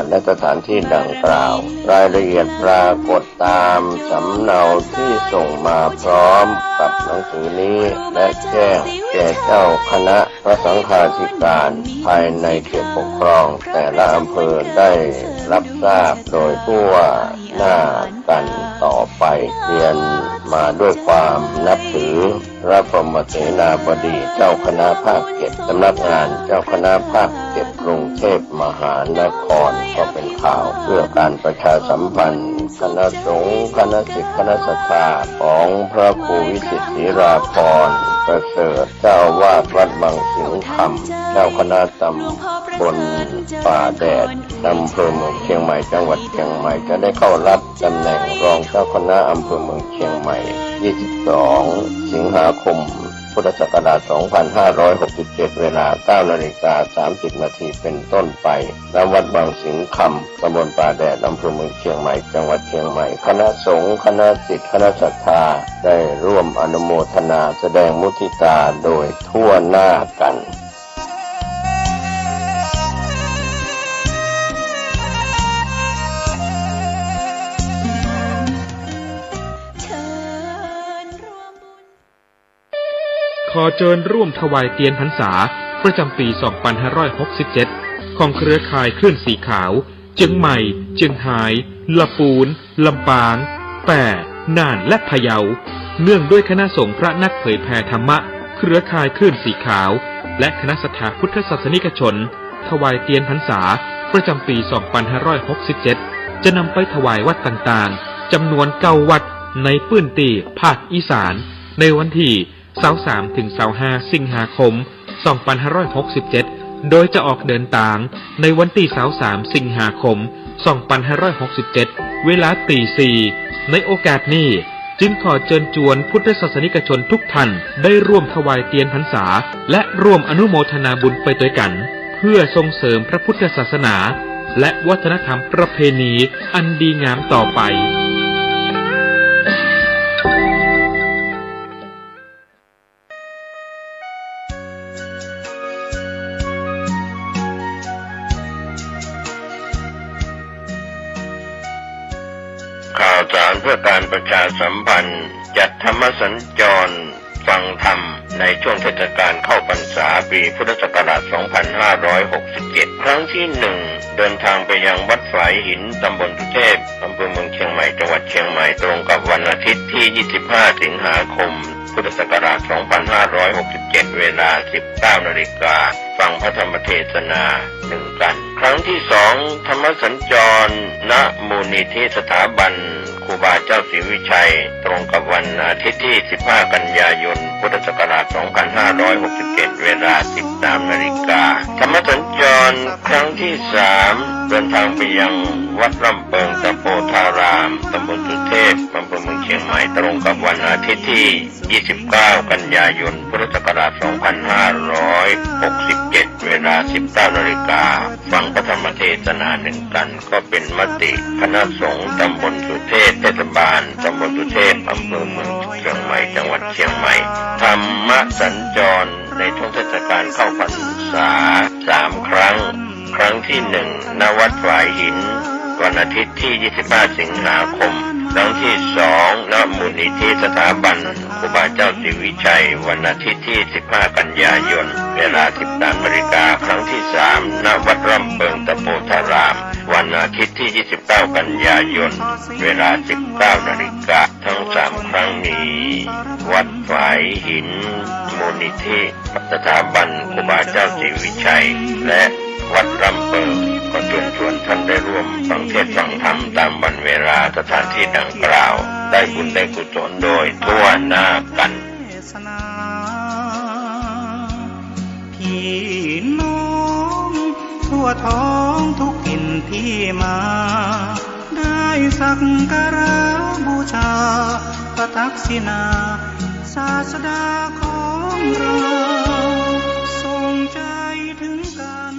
และสถานที่ดังกล่าวรายละเอียดปรากฏตามสำเนาที่ส่งมาพร้อมกับหนังสือนี้และแจ้งแก่เจ้าคณะพระสังฆาธิการภายในเขตปกครองแต่ละอำเภอได้รับทราบโดยทั่วหน้ากันต่อไปเรียนมาด้วยความนับถือพระพรหมเสนาบดีเจ้าคณะภาค7สำนักงานเจ้าคณะภาค7กรุงเทพมหานครก็เป็นข่าวเพื่อการประชาสัมพันธ์คณะสงฆ์คณะศิษย์คณะศรัทธาของพระครูวิจิตรศิราภรณ์ประเสริฐเจ้าวาดวัดบางสิงห์คำเจ้าคณะตำบลป่าแดดอำเภอเมืองเชียงใหม่จังหวัดเชียงใหม่จะได้เข้ารับตำแหน่งรองเจ้าคณะอำเภอเมืองเชียงใหม่22 สิงหาคมพุทธศักราช 2567 เวลา 9:30 น.เป็นต้นไปณวัดบางสิงห์คำตำบลป่าแดดอำเภอเมืองเชียงใหม่จังหวัดเชียงใหม่คณะสงฆ์คณะศิษย์คณะศรัทธาได้ร่วมอนุโมทนาแสดงมุทิตาโดยทั่วหน้ากันขอเชิญร่วมถวายเทียนพรรษาประจำปี 2567 ของเครือข่ายคลื่นสีขาวเชียงใหม่เชียงรายลำพูนลำปางแปร่น่านและพะเยาเนื่องด้วยคณะสงฆ์พระนักเผยแผ่ธรรมะเครือข่ายคลื่นสีขาวและคณะศรัทธาพุทธศาสนิกชนถวายเทียนพรรษาประจำปี 2567 จะนำไปถวายวัดต่างๆจำนวน9วัดในพื้นที่ภาคอีสานในวันที่23 ถึง 25 สิงหาคม 2567 โดยจะออกเดินทางในวันที่23 สิงหาคม 2567 เวลาตี 4 ในโอกาสนี้จึงขอเชิญชวนพุทธศาสนิกชนทุกท่านได้ร่วมถวายเทียนพรรษาและร่วมอนุโมทนาบุญไปด้วยกันเพื่อส่งเสริมพระพุทธศาสนาและวัฒนธรรมประเพณีอันดีงามต่อไปข่าวสารเพื่อการประชาสัมพันธ์จัดธรรมสัญจรฟังธรรมในช่วงเทศกาลเข้าพรรษาปีพุทธศักราช 2567 ครั้งที่ 1 เดินทางไปยังวัดฝายหินตำบลสุเทพอำเภอเมืองเชียงใหม่จังหวัดเชียงใหม่ตรงกับวันอาทิตย์ที่ 25 สิงหาคม พุทธศักราช 2567 เวลา 19 นาฬิกาฟังพระธรรมเทศนา1 กันครั้งที่ 2 ธรรมสัญจรณมูลนิธิสถาบันครูบาเจ้าศรีวิชัยตรงกับวันอาทิตย์ที่ 15 กันยายน พุทธศักราช 2567 เวลา 13 นาฬิกาธรรมสัญจรครั้งที่ 3 เดินทางไปยังวัดลำเปิงตะโพธารามตำบลสุเทพอำเภอเมืองเชียงใหม่ตรงกับวันอาทิตย์ที่ 29 กันยายน พุทธศักราช 2567 เวลา 19 นาฬิกาฟังพระธรรมเทศนา1 กันก็เป็นมติคณะสงฆ์ตำบลสุเทพเทศบาลตำบลสุเทพอำเภอเมืองเชียงใหม่จังหวัดเชียงใหม่ธรรมสัญจรในช่วงเทศกาลเข้าพรรษา3 ครั้งครั้งที่ 1 ณ วัดฝายหินวันอาทิตย์ที่ 25 สิงหาคมครั้งที่ 2 ณ มูลนิธิสถาบันครูบาเจ้าศรีวิชัยวันอาทิตย์ที่ 15 กันยายน เวลา 13 นาฬิกาครั้งที่ 3 ณ วัดร่ำเปิงตะโพธารามวันอาทิตย์ที่ 29 กันยายน เวลา 19 นาฬิกาทั้ง 3 ครั้งนี้วัดฝายหินมูลนิธิสถาบันครูบาเจ้าศรีวิชัยและวัดร่ำเปิงก็เชิญชวนท่านได้ร่วมฟังเทศน์ฟังธรรมตามวันเวลาสถานที่ดังกล่าวได้บุญได้กุศลโดยทั่วหน้ากันพี่น้องทั่วท้องทุกถิ่นที่มาได้สักการะบูชาพระทักษิณาศาสดาของเราทรงใจถึงกัน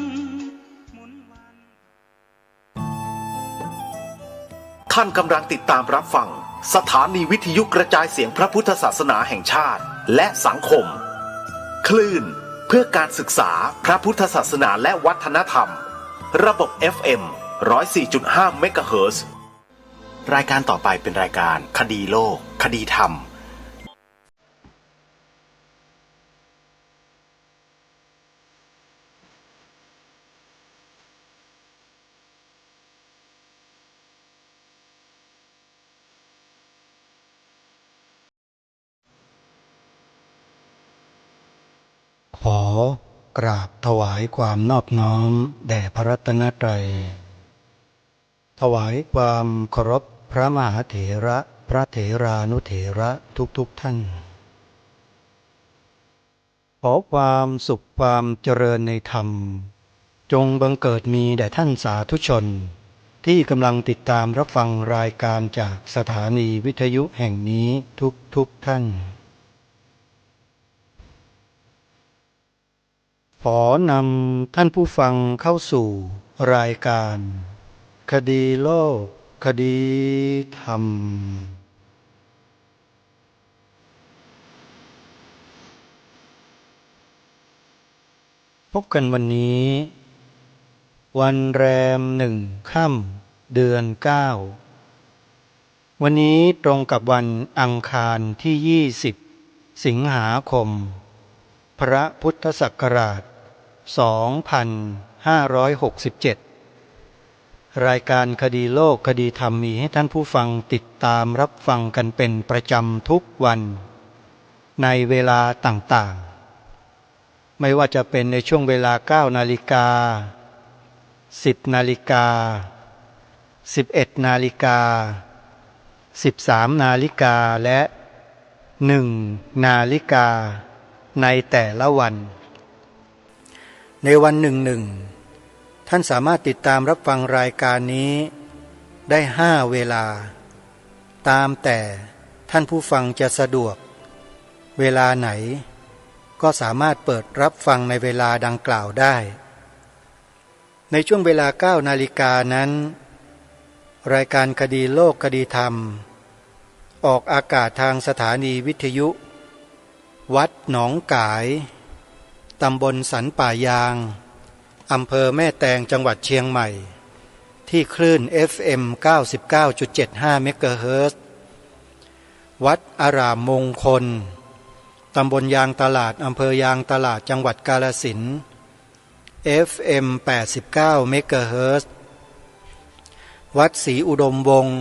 ท่านกำลังติดตามรับฟังสถานีวิทยุกระจายเสียงพระพุทธศาสนาแห่งชาติและสังคมคลื่นเพื่อการศึกษาพระพุทธศาสนาและวัฒนธรรมระบบ FM 104.5 เมกะเฮิรตซ์รายการต่อไปเป็นรายการคดีโลกคดีธรรมขอกราบถวายความนอบน้อมแด่พระรัตนตรัยถวายความเคารพพระมหาเถระพระเถรานุเถระทุกท่านขอความสุขความเจริญในธรรมจงบังเกิดมีแด่ท่านสาธุชนที่กำลังติดตามรับฟังรายการจากสถานีวิทยุแห่งนี้ทุกท่านขอนำท่านผู้ฟังเข้าสู่รายการคดีโลกคดีธรรมพบกันวันนี้วันแรม1 ค่ำเดือน 9วันนี้ตรงกับวันอังคารที่20สิงหาคมพระพุทธศักราช2567รายการคดีโลกคดีธรรมมีให้ท่านผู้ฟังติดตามรับฟังกันเป็นประจำทุกวันในเวลาต่างๆไม่ว่าจะเป็นในช่วงเวลา 9 นาฬิกา 10 นาฬิกา 11 นาฬิกา 13 นาฬิกาและ 1 นาฬิกาในแต่ละวันในวันหนึ่งท่านสามารถติดตามรับฟังรายการนี้ได้5 เวลาตามแต่ท่านผู้ฟังจะสะดวกเวลาไหนก็สามารถเปิดรับฟังในเวลาดังกล่าวได้ในช่วงเวลา 9 นาฬิกานั้นรายการคดีโลกคดีธรรมออกอากาศทางสถานีวิทยุวัดหนองกายตำบลสันป่ายางอำเภอแม่แตงจังหวัดเชียงใหม่ที่คลื่น FM 99.75 เมกะเฮิรตซ์วัดอารามมงคลตำบลยางตลาดอำเภอยางตลาดจังหวัดกาฬสินธุ์ FM 89 เมกะเฮิรตซ์วัดศรีอุดมวงศ์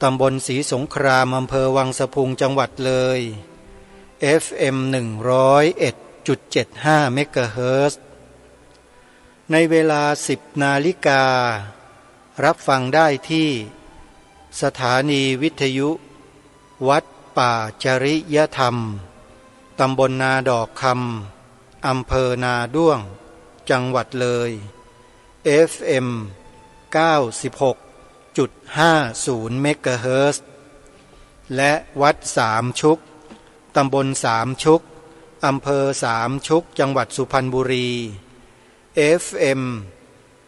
ตำบลศรีสงครามอำเภอวังสะพุงจังหวัดเลย FM 101.75 เมกะเฮิรตซ์ในเวลา 10 นาฬิการับฟังได้ที่สถานีวิทยุวัดป่าจริยธรรมตำบลนาดอกคำอำเภอนาด้วงจังหวัดเลย FM 96.50 เมกะเฮิรตซ์และวัดสามชุกตำบลสามชุกอำเภอสามชุกจังหวัดสุพรรณบุรี FM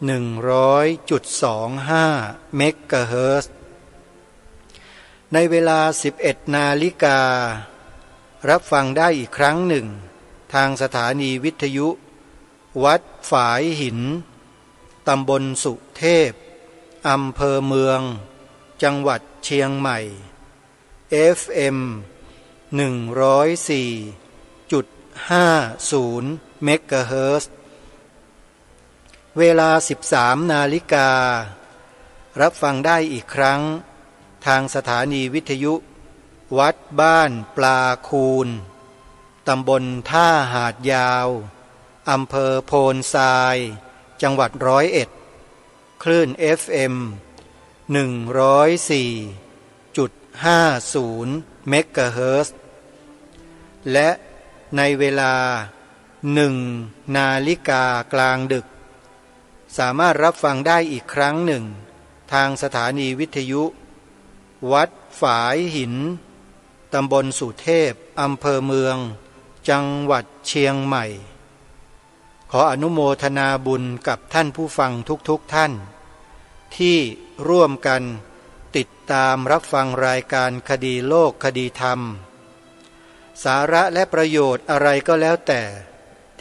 100.25 เมกะเฮิรตซ์ในเวลา 11 นาฬิการับฟังได้อีกครั้งหนึ่งทางสถานีวิทยุวัดฝายหินตำบลสุเทพอำเภอเมืองจังหวัดเชียงใหม่ FM 104.50 เมกะเฮิรตซ์เวลา 13 นาฬิการับฟังได้อีกครั้งทางสถานีวิทยุวัดบ้านปลาคูนตำบลท่าหาดยาวอำเภอโพนทรายจังหวัด101คลื่น FM 104.50 เมกะเฮิรตซ์และในเวลา 1 นาฬิกากลางดึกสามารถรับฟังได้อีกครั้งหนึ่งทางสถานีวิทยุวัดฝายหินตำบลสุเทพอำเภอเมืองจังหวัดเชียงใหม่ขออนุโมทนาบุญกับท่านผู้ฟังทุกท่านที่ร่วมกันติดตามรับฟังรายการคดีโลกคดีธรรมสาระและประโยชน์อะไรก็แล้วแต่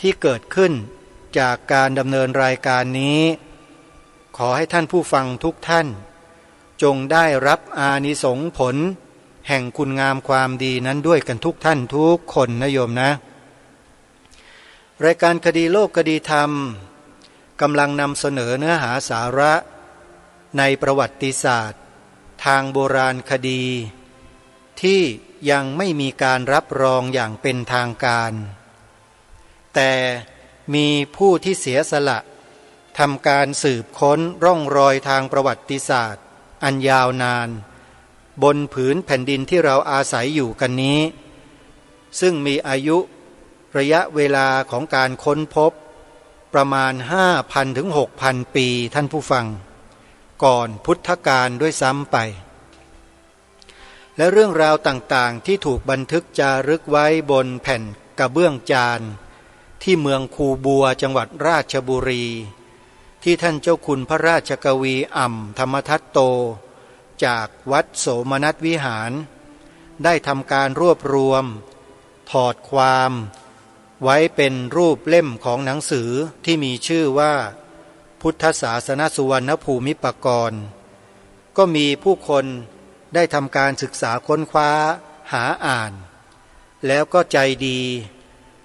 ที่เกิดขึ้นจากการดำเนินรายการนี้ข ขอให้ท่านผู้ฟังทุกท่านจงได้รับอานิสงส์ผลแห่งคุณงามความดีนั้นด้วยกันทุกท่านทุกคนนะโยมนะรายการคดีโลกคดีธรรมกำลังนำเสนอเนื้อหาสาระในประวัติศาสตร์ทางโบราณคดีที่ยังไม่มีการรับรองอย่างเป็นทางการแต่มีผู้ที่เสียสละทำการสืบค้นร่องรอยทางประวัติศาสตร์อันยาวนานบนผืนแผ่นดินที่เราอาศัยอยู่กันนี้ซึ่งมีอายุระยะเวลาของการค้นพบประมาณ 5,000 ถึง 6,000 ปีท่านผู้ฟังก่อนพุทธกาลด้วยซ้ำไปและเรื่องราวต่างๆที่ถูกบันทึกจารึกไว้บนแผ่นกระเบื้องจานที่เมืองคูบัวจังหวัดราชบุรีที่ท่านเจ้าคุณพระราชกวีอ่ำธรรมทัตโตจากวัดโสมนัสวิหารได้ทำการรวบรวมถอดความไว้เป็นรูปเล่มของหนังสือที่มีชื่อว่าพุทธศาสนสุวรรณภูมิปกรณ์ก็มีผู้คนได้ทำการศึกษาค้นคว้าหาอ่านแล้วก็ใจดี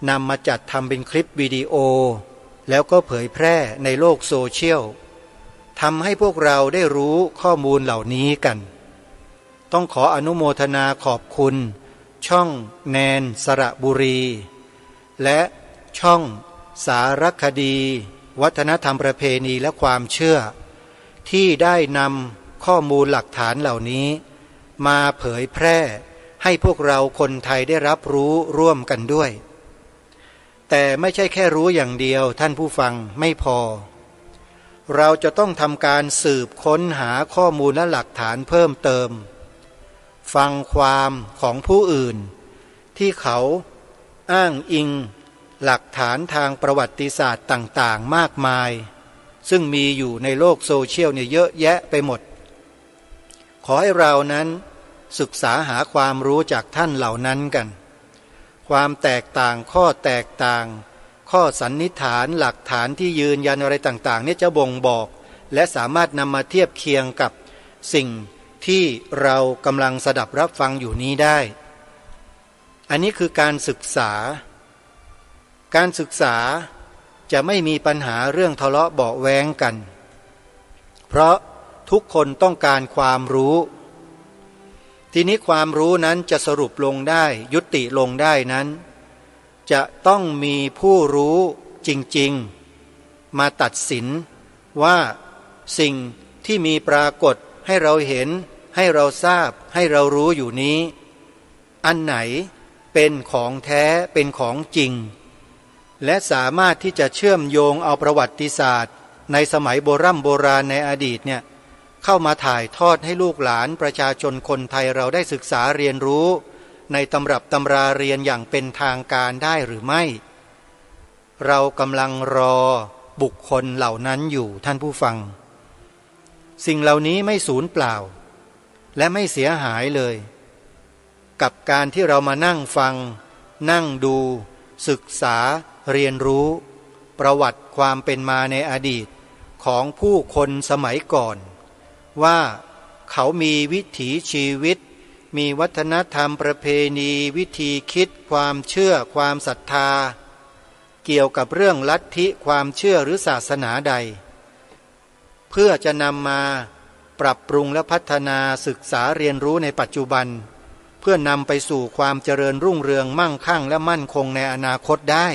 นำมาจัดทำเป็นคลิปวิดีโอแล้วก็เผยแพร่ในโลกโซเชียลทำให้พวกเราได้รู้ข้อมูลเหล่านี้กันต้องขออนุโมทนาขอบคุณช่องแนนสระบุรีและช่องสารคดีวัฒนธรรมประเพณีและความเชื่อที่ได้นำข้อมูลหลักฐานเหล่านี้มาเผยแพร่ให้พวกเราคนไทยได้รับรู้ร่วมกันด้วยแต่ไม่ใช่แค่รู้อย่างเดียวท่านผู้ฟังไม่พอเราจะต้องทำการสืบค้นหาข้อมูลและหลักฐานเพิ่มเติมฟังความของผู้อื่นที่เขาอ้างอิงหลักฐานทางประวัติศาสตร์ต่างๆมากมายซึ่งมีอยู่ในโลกโซเชียลเนี่ยเยอะแยะไปหมดขอให้เรานั้นศึกษาหาความรู้จากท่านเหล่านั้นกันความแตกต่างข้อแตกต่างข้อสันนิษฐานหลักฐานที่ยืนยันอะไรต่างๆเนี่ยจะบ่งบอกและสามารถนำมาเทียบเคียงกับสิ่งที่เรากำลังสดับรับฟังอยู่นี้ได้อันนี้คือการศึกษาจะไม่มีปัญหาเรื่องทะเลาะเบาะแว้งกันเพราะทุกคนต้องการความรู้ทีนี้ความรู้นั้นจะสรุปลงได้ยุติลงได้นั้นจะต้องมีผู้รู้จริงๆมาตัดสินว่าสิ่งที่มีปรากฏให้เราเห็นให้เราทราบให้เรารู้อยู่นี้อันไหนเป็นของแท้เป็นของจริงและสามารถที่จะเชื่อมโยงเอาประวัติศาสตร์ในสมัยโบราณในอดีตเนี่ยเข้ามาถ่ายทอดให้ลูกหลานประชาชนคนไทยเราได้ศึกษาเรียนรู้ในตำรับตำราเรียนอย่างเป็นทางการได้หรือไม่เรากำลังรอบุคคลเหล่านั้นอยู่ท่านผู้ฟังสิ่งเหล่านี้ไม่สูญเปล่าและไม่เสียหายเลยกับการที่เรามานั่งฟังนั่งดูศึกษาเรียนรู้ประวัติความเป็นมาในอดีตของผู้คนสมัยก่อนว่าเขามีวิถีชีวิตมีวัฒนธรรมประเพณีวิธีคิดความเชื่อความศรัทธาเกี่ยวกับเรื่องลัทธิความเชื่อหรือศาสนาใดเพื่อจะนำมาปรับปรุงและพัฒนาศึกษาเรียนรู้ในปัจจุบันเพื่อนำไปสู่ความเจริญรุ่งเรืองมั่งคั่งและมั่นคงในอนาคตได้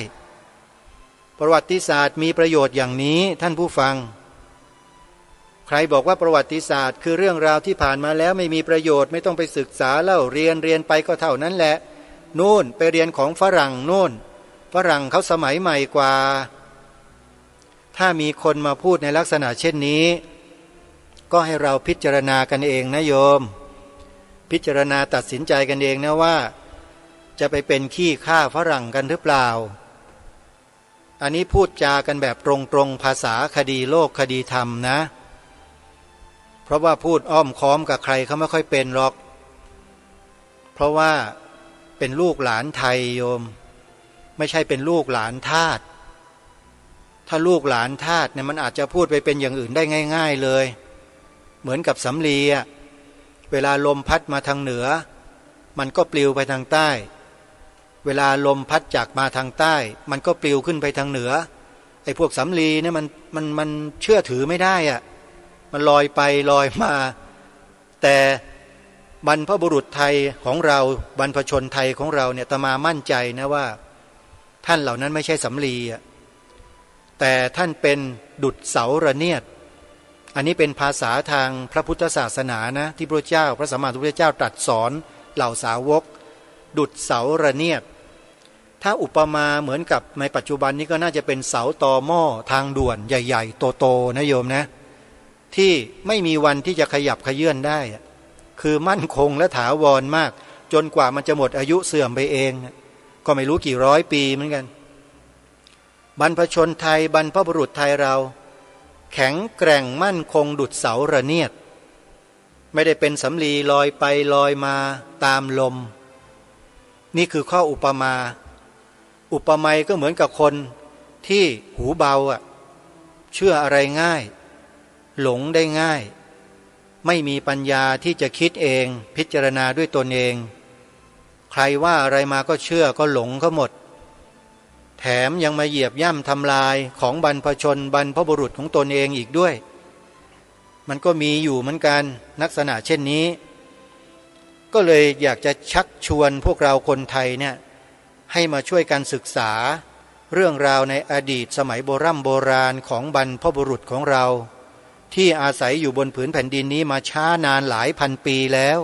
ประวัติศาสตร์มีประโยชน์อย่างนี้ท่านผู้ฟังใครบอกว่าประวัติศาสตร์คือเรื่องราวที่ผ่านมาแล้วไม่มีประโยชน์ไม่ต้องไปศึกษาเล่าเรียนไปก็เท่านั้นแหละนู่นไปเรียนของฝรั่งนู่นฝรั่งเขาสมัยใหม่กว่าถ้ามีคนมาพูดในลักษณะเช่นนี้ก็ให้เราพิจารณากันเองนะโยมพิจารณาตัดสินใจกันเองนะว่าจะไปเป็นขี้ข้าฝรั่งกันหรือเปล่าอันนี้พูดจากันแบบตรงๆภาษาคดีโลกคดีธรรมนะเพราะว่าพูดอ้อมค้อมกับใครเขาไม่ค่อยเป็นหรอกเพราะว่าเป็นลูกหลานไทยโยมไม่ใช่เป็นลูกหลานทาส ถ้าลูกหลานทาสเนี่ยมันอาจจะพูดไปเป็นอย่างอื่นได้ง่ายๆเลยเหมือนกับสำลีอะเวลาลมพัดมาทางเหนือมันก็ปลิวไปทางใต้เวลาลมพัดจากมาทางใต้มันก็ปลิวขึ้นไปทางเหนือไอ้พวกสำลีเนี่ยมันเชื่อถือไม่ได้อะมันลอยไปลอยมาแต่บรรพบุรุษไทยของเราบรรพชนไทยของเราเนี่ยอาตมามั่นใจนะว่าท่านเหล่านั้นไม่ใช่สำลีอะแต่ท่านเป็นดุจเสาระเนียดอันนี้เป็นภาษาทางพระพุทธศาสนานะที่พระเจ้าพระสัมมาสัมพุทธเจ้าตรัสสอนเหล่าสาวกดุจเสาระเนียดถ้าอุปมาเหมือนกับในปัจจุบันนี้ก็น่าจะเป็นเสาตอหม้อทางด่วนใหญ่ๆโตๆนะโยมนะที่ไม่มีวันที่จะขยับขยื่นได้คือมั่นคงและถาวรมากจนกว่ามันจะหมดอายุเสื่อมไปเองก็ไม่รู้กี่ร้อยปีเหมือนกันบรรพชนไทยบรรพบุรุษไทยเราแข็งแกร่งมั่นคงดุจเสาระเนียดไม่ได้เป็นสำลีลอยไปลอยมาตามลมนี่คือข้ออุปมาอุปไมยก็เหมือนกับคนที่หูเบาเชื่ออะไรง่ายหลงได้ง่ายไม่มีปัญญาที่จะคิดเองพิจารณาด้วยตนเองใครว่าอะไรมาก็เชื่อก็หลงเขาหมดแถมยังมาเหยียบย่ำทำลายของบรรพชนบรรพบุรุษของตนเองอีกด้วยมันก็มีอยู่เหมือนกันลักษณะเช่นนี้ก็เลยอยากจะชักชวนพวกเราคนไทยเนี่ยให้มาช่วยกันศึกษาเรื่องราวในอดีตสมัยโบราณของบรรพบุรุษของเราที่อาศัยอยู่บนผืนแผ่นดินนี้มาช้านานหลายพันปีแล้ว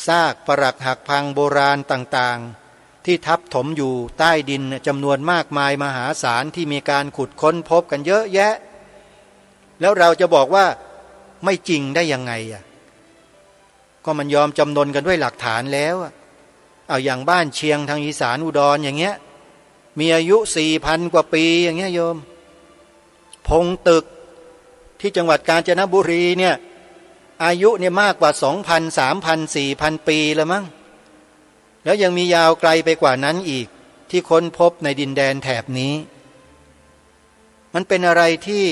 ซากปรักหักพังโบราณต่างๆที่ทับถมอยู่ใต้ดินจำนวนมากมายมหาศาลที่มีการขุดค้นพบกันเยอะแยะแล้วเราจะบอกว่าไม่จริงได้ยังไงก็มันยอมจำนนกันด้วยหลักฐานแล้วเอาอย่างบ้านเชียงทางอีสานอุดรอย่างเงี้ยมีอายุ 4,000 กว่าปีอย่างเงี้ยโยมพงตึกที่จังหวัดกาญจนบุรีเนี่ยอายุเนี่ยมากกว่า 2,000 3,000 4,000 ปีแล้วมั้งแล้วยังมียาวไกลไปกว่านั้นอีกที่ค้นพบในดินแดนแถบนี้มันเป็นอะไรที่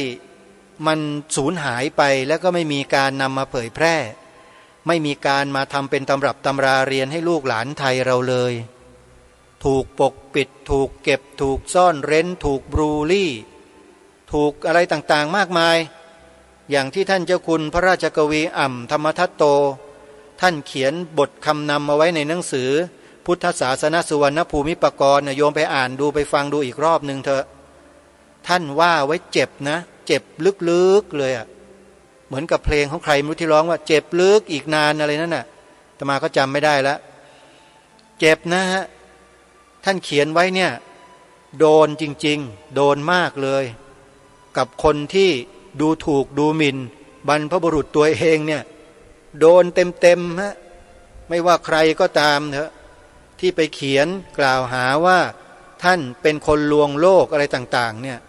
มันสูญหายไปแล้วก็ไม่มีการนำมาเผยแพร่ไม่มีการมาทำเป็นตำรับตำราเรียนให้ลูกหลานไทยเราเลยถูกปกปิดถูกเก็บถูกซ่อนเร้นถูกบรูลี่ถูกอะไรต่างๆมากมายอย่างที่ท่านเจ้าคุณพระราชกวีอ่ำธรรมทัตโตท่านเขียนบทคำนำมาไว้ในหนังสือพุทธศาสนสุวรรณภูมิปกรณ์โยมไปอ่านดูไปฟังดูอีกรอบหนึ่งเถอะท่านว่าไว้เจ็บนะเจ็บลึกๆเลยเหมือนกับเพลงของใครไม่รู้ที่ร้องว่าเจ็บลึกอีกนานอะไรนั่นน่ะอาตมาก็จำไม่ได้แล้วเจ็บนะฮะท่านเขียนไว้เนี่ยโดนจริงๆโดนมากเลยกับคนที่ดูถูกดูหมิ่นบรรพบุรุษตัวเองเนี่ยโดนเต็มๆฮะไม่ว่าใครก็ตามเถอะที่ไปเขียนกล่าวหาว่าท่านเป็นคนลวงโลกอะไรต่างๆเนี่ย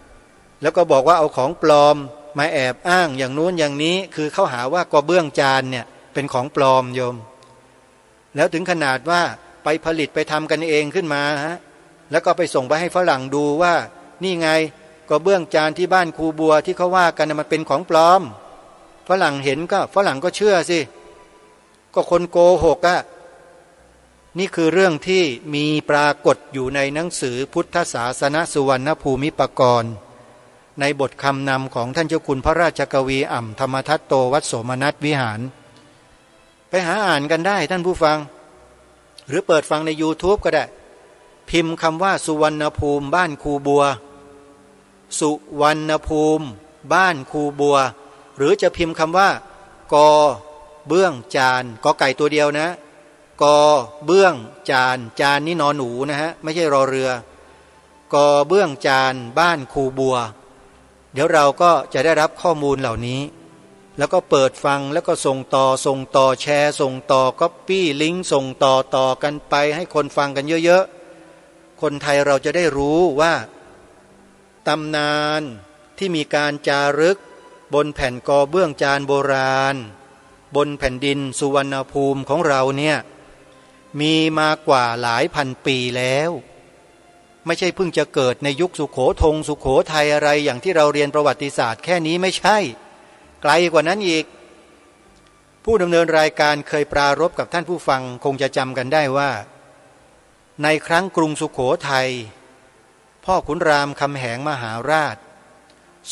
แล้วก็บอกว่าเอาของปลอมมาแอบอ้างอย่างนู้นอย่างนี้คือเขาหาว่ากระเบื้องจานเนี่ยเป็นของปลอมโยมแล้วถึงขนาดว่าไปผลิตไปทำกันเองขึ้นมาฮะแล้วก็ไปส่งไปให้ฝรั่งดูว่านี่ไงกระเบื้องจานที่บ้านครูบัวที่เขาว่ากันมันเป็นของปลอมฝรั่งเห็นก็ฝรั่งก็เชื่อสิก็คนโกหกนี่คือเรื่องที่มีปรากฏอยู่ในหนังสือพุทธศาสนสุวรรณภูมิปกรณ์ในบทคำนำของท่านเจ้าคุณพระราชกวีอ่ำธรรมทัตโตวัดโสมนัสวิหารไปหาอ่านกันได้ท่านผู้ฟังหรือเปิดฟังใน YouTube ก็ได้พิมพ์คำว่าสุวรรณภูมิบ้านครูบัวสุวรรณภูมิบ้านครูบัวหรือจะพิมพ์คำว่ากอเบื้องจานกอไก่ตัวเดียวนะกอเบื้องจานจานนี่นอนหนูนะฮะไม่ใช่รอเรือกอเบื้องจานบ้านครูบัวเดี๋ยวเราก็จะได้รับข้อมูลเหล่านี้แล้วก็เปิดฟังแล้วก็ส่งต่อแชร์ส่งต่อก๊อปปี้ลิงก์ส่งต่อกันไปให้คนฟังกันเยอะๆคนไทยเราจะได้รู้ว่าตำนานที่มีการจารึกบนแผ่นกอเบื้องจานโบราณบนแผ่นดินสุวรรณภูมิของเราเนี่ยมีมากว่าหลายพันปีแล้ว ไม่ใช่เพิ่งจะเกิดในยุคสุโขทัยอะไรอย่างที่เราเรียนประวัติศาสตร์แค่นี้ไม่ใช่ไกลกว่านั้นอีกผู้ดำเนินรายการเคยปรารภกับท่านผู้ฟังคงจะจำกันได้ว่าในครั้งกรุงสุโขทัยพ่อขุนรามคำแหงมหาราช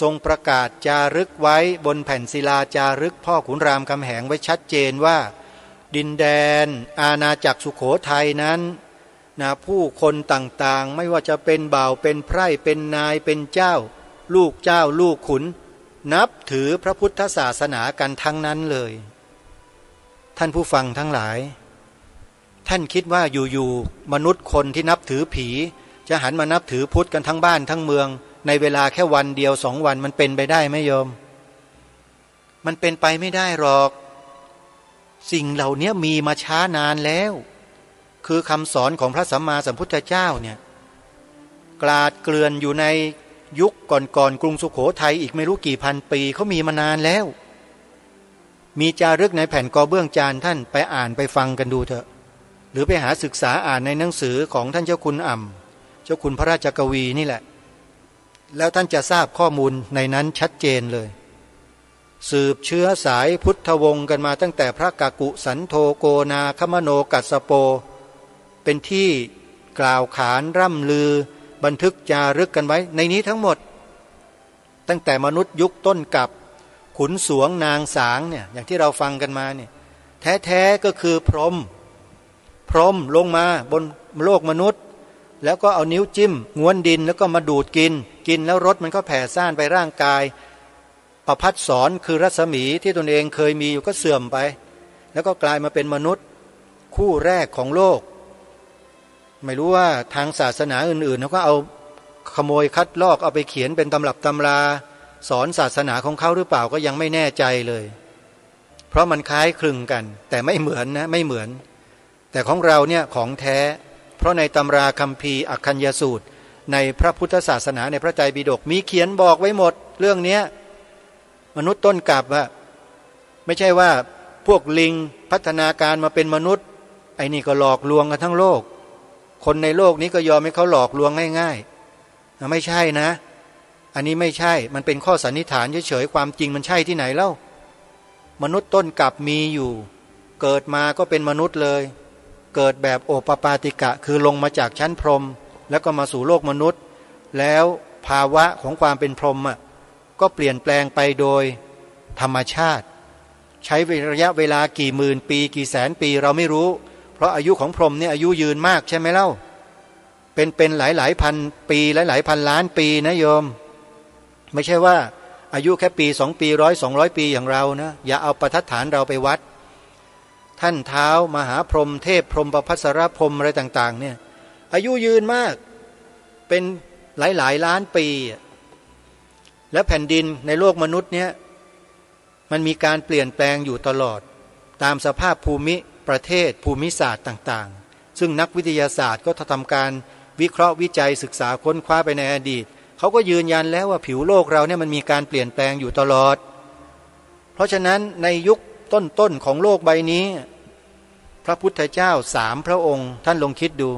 ทรงประกาศจารึกไว้บนแผ่นศิลาจารึกพ่อขุนรามคำแหงไว้ชัดเจนว่าดินแดนอาณาจักรสุโขทัยนั้นผู้คนต่างๆไม่ว่าจะเป็นบ่าวเป็นไพร่เป็นนายเป็นเจ้าลูกขุนนับถือพระพุทธศาสนากันทั้งนั้นเลยท่านผู้ฟังทั้งหลายท่านคิดว่าอยู่ๆมนุษย์คนที่นับถือผีจะหันมานับถือพุทธกันทั้งบ้านทั้งเมืองในเวลาแค่วันเดียว2 วันมันเป็นไปได้ไหมโยมมันเป็นไปไม่ได้หรอกสิ่งเหล่านี้มีมาช้านานแล้วคือคำสอนของพระสัมมาสัมพุทธเจ้าเนี่ยกลาดเกลื่อนอยู่ในยุคก่อนกรุงสุโขทัยอีกไม่รู้กี่พันปีเขามีมานานแล้วมีจารึกในแผ่นกอเบื้องจานท่านไปอ่านไปฟังกันดูเถอะหรือไปหาศึกษาอ่านในหนังสือของท่านเจ้าคุณเจ้าคุณพระราชกวีนี่แหละแล้วท่านจะทราบข้อมูลในนั้นชัดเจนเลยสืบเชื้อสายพุทธวงศ์กันมาตั้งแต่พระกากุสันโธโกนาคมโนกัสสโปเป็นที่กล่าวขานร่ำลือบันทึกจารึกกันไว้ในนี้ทั้งหมดตั้งแต่มนุษย์ยุคต้นกับขุนสวงนางสางเนี่ยอย่างที่เราฟังกันมาเนี่ยแท้ๆก็คือพรหมลงมาบนโลกมนุษย์แล้วก็เอานิ้วจิ้มง้วนดินแล้วก็มาดูดกินแล้วรสมันก็แผ่ซ่านไปร่างกายประพัดสอนคือรัศมีที่ตนเองเคยมีอยู่ก็เสื่อมไปแล้วก็กลายมาเป็นมนุษย์คู่แรกของโลกไม่รู้ว่าทางศาสนาอื่นๆเขาก็เอาขโมยคัดลอกเอาไปเขียนเป็นตำรับตำราสอนศาสนาของเขาหรือเปล่าก็ยังไม่แน่ใจเลยเพราะมันคล้ายคลึงกันแต่ไม่เหมือนนะไม่เหมือนแต่ของเราเนี่ยของแท้เพราะในตำราคัมภีร์อักขัญญสูตรในพระพุทธศาสนาในพระไตรปิฎกมีเขียนบอกไว้หมดเรื่องนี้มนุษย์ต้นกลับว่าไม่ใช่ว่าพวกลิงพัฒนาการมาเป็นมนุษย์ไอ้นี่ก็หลอกลวงกันทั้งโลกคนในโลกนี้ก็ยอมให้เขาหลอกลวงง่ายๆไม่ใช่นะอันนี้ไม่ใช่มันเป็นข้อสันนิษฐานเฉยๆความจริงมันใช่ที่ไหนเล่ามนุษย์ต้นกลับมีอยู่เกิดมาก็เป็นมนุษย์เลยเกิดแบบโอปปาติกะคือลงมาจากชั้นพรหมแล้วก็มาสู่โลกมนุษย์แล้วภาวะของความเป็นพรหมก็เปลี่ยนแปลงไปโดยธรรมชาติใช้ระยะเวลากี่หมื่นปีกี่แสนปีเราไม่รู้เพราะอายุของพรหมเนี่ยอายุยืนมากใช่ไหมเล่าเป็นหลายพันปีหลายพันล้านปีนะโยมไม่ใช่ว่าอายุแค่ปี2 ปี100-200 ปีอย่างเรานะอย่าเอาประทัดฐานเราไปวัดท่านเท้ามหาพรหมเทพพรหมประภัสรพรหมอะไรต่างๆเนี่ยอายุยืนมากเป็นหลายล้านปีและแผ่นดินในโลกมนุษย์เนี่ยมันมีการเปลี่ยนแปลงอยู่ตลอดตามสภาพภูมิประเทศภูมิศาสตร์ต่างๆซึ่งนักวิทยาศาสตร์ก็ทำการวิเคราะห์วิจัยศึกษาค้นคว้าไปในอดีตเขาก็ยืนยันแล้วว่าผิวโลกเราเนี่ยมันมีการเปลี่ยนแปลงอยู่ตลอดเพราะฉะนั้นในยุคต้นๆของโลกใบนี้พระพุทธเจ้า3 พระองค์ท่านลองคิดดู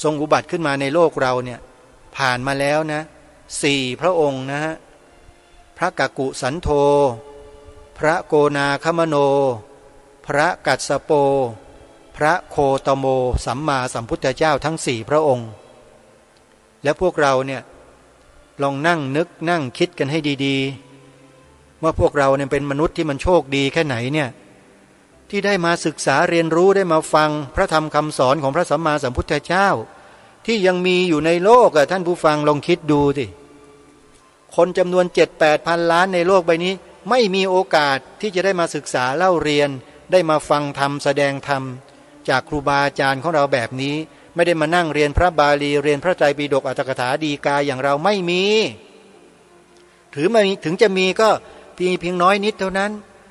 ทรงอุบัติขึ้นมาในโลกเราเนี่ยผ่านมาแล้วนะ4 พระองค์นะฮะพระกากุสันโธพระโกนาคมโนพระกัสสโปพระโคตโมสัมมาสัมพุทธเจ้าทั้ง4 พระองค์และพวกเราเนี่ยลองนั่งนึกนั่งคิดกันให้ดีๆว่าพวกเราเนี่ยเป็นมนุษย์ที่มันโชคดีแค่ไหนเนี่ยที่ได้มาศึกษาเรียนรู้ได้มาฟังพระธรรมคำสอนของพระสัมมาสัมพุทธเจ้าที่ยังมีอยู่ในโลกท่านผู้ฟังลองคิดดูสิคนจำนวน 7-8 พันล้านในโลกใบนี้ไม่มีโอกาสที่จะได้มาศึกษาเล่าเรียนได้มาฟังธรรมแสดงธรรมจากครูบาอาจารย์ของเราแบบนี้ไม่ได้มานั่งเรียนพระบาลีเรียนพระไตรปิฎกอรรถกถาดีกาอย่างเราไม่มีถึงจะมีก็เพียงน้อยนิดเท่านั้น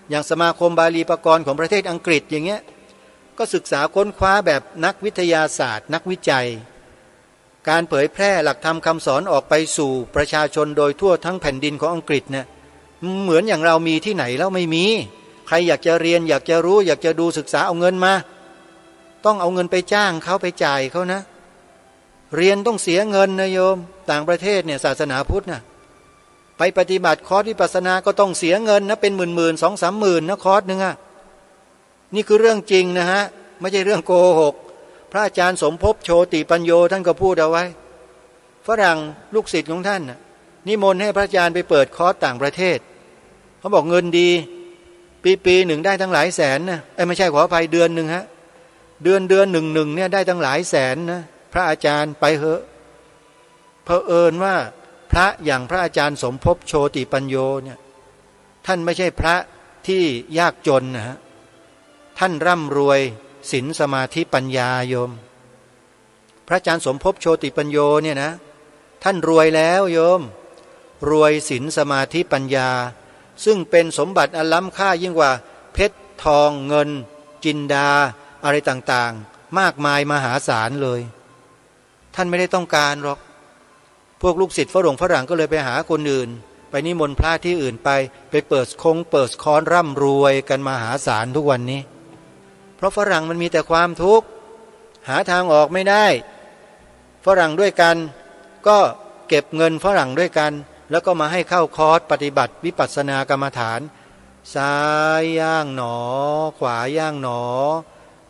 อย่างสมาคมบาลีปกรณ์ของประเทศอังกฤษอย่างเงี้ยก็ศึกษาค้นคว้าแบบนักวิทยาศาสตร์นักวิจัยการเผยแพร่หลักธรรมคำสอนออกไปสู่ประชาชนโดยทั่วทั้งแผ่นดินของอังกฤษเนี่ยเหมือนอย่างเรามีที่ไหนแล้วไม่มีใครอยากจะเรียนอยากจะรู้อยากจะดูศึกษาเอาเงินมาต้องเอาเงินไปจ้างเขาไปจ่ายเขานะ เรียนต้องเสียเงินนะโยมต่างประเทศเนี่ยศาสนาพุทธนะไปปฏิบัติคอร์สวิปัสสนาก็ต้องเสียเงินนะเป็นหมื่นๆ2-3 หมื่นนะคอร์สนึงอ่ะนี่คือเรื่องจริงนะฮะไม่ใช่เรื่องโกหกพระอาจารย์สมภพโชติปัญโยท่านก็พูดเอาไว้ฝรั่งลูกศิษย์ของท่านนิมนต์ให้พระอาจารย์ไปเปิดคอร์สต่างประเทศเขาบอกเงินดีปีหนึ่งได้ตั้งหลายแสนนะไม่ใช่ขออภัยเดือนหนึ่งฮะเดือนหนึ่งเนี่ยได้ตั้งหลายแสนนะพระอาจารย์ไปเหอะเผอิญว่าพระอย่างพระอาจารย์สมภพโชติปัญโยเนี่ยท่านไม่ใช่พระที่ยากจนนะฮะท่านร่ำรวยศีลสมาธิปัญญาโยมพระอาจารย์สมภพโชติปัญโยเนี่ยนะท่านรวยแล้วโยมรวยศีลสมาธิปัญญาซึ่งเป็นสมบัติอันล้ำค่ายิ่งกว่าเพชรทองเงินจินดาอะไรต่างๆมากมายมหาศาลเลยท่านไม่ได้ต้องการหรอกพวกลูกศิษย์ฝรั่งก็เลยไปหาคนอื่นไปนิมนต์พระที่อื่นไปเปิดคอร์สร่ำรวยกันมหาศาลทุกวันนี้เพราะฝรั่งมันมีแต่ความทุกข์หาทางออกไม่ได้ฝรั่งด้วยกันก็เก็บเงินฝรั่งด้วยกันแล้วก็มาให้เข้าคอร์สปฏิบัติวิปัสสนากรรมฐานซ้ายย่างหนอขวาย่างหนอ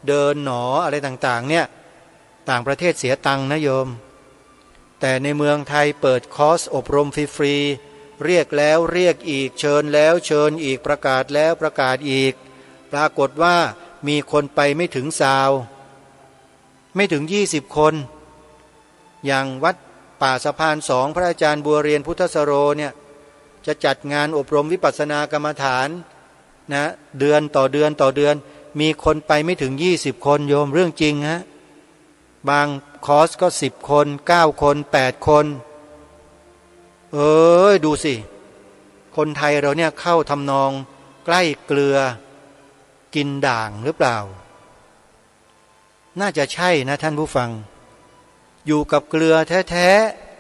เดินหนออะไรต่างๆเนี่ยต่างประเทศเสียตังค์นะโยมแต่ในเมืองไทยเปิดคอร์สอบรมฟรีๆเรียกแล้วเรียกอีกเชิญแล้วเชิญอีกประกาศแล้วประกาศอีกปรากฏว่ามีคนไปไม่ถึงไม่ถึง20 คนอย่างวัดป่าสะพาน2พระอาจารย์บัวเรียนพุทธสโรเนี่ยจะจัดงานอบรมวิปัสสนากรรมฐานนะเดือนต่อเดือนมีคนไปไม่ถึง20 คนโยมเรื่องจริงฮะบางคอร์สก็10 คน9 คน8 คนดูสิคนไทยเราเนี่ยเข้าทำนองใกล้เกลือกินด่างหรือเปล่าน่าจะใช่นะท่านผู้ฟังอยู่กับเกลือแท้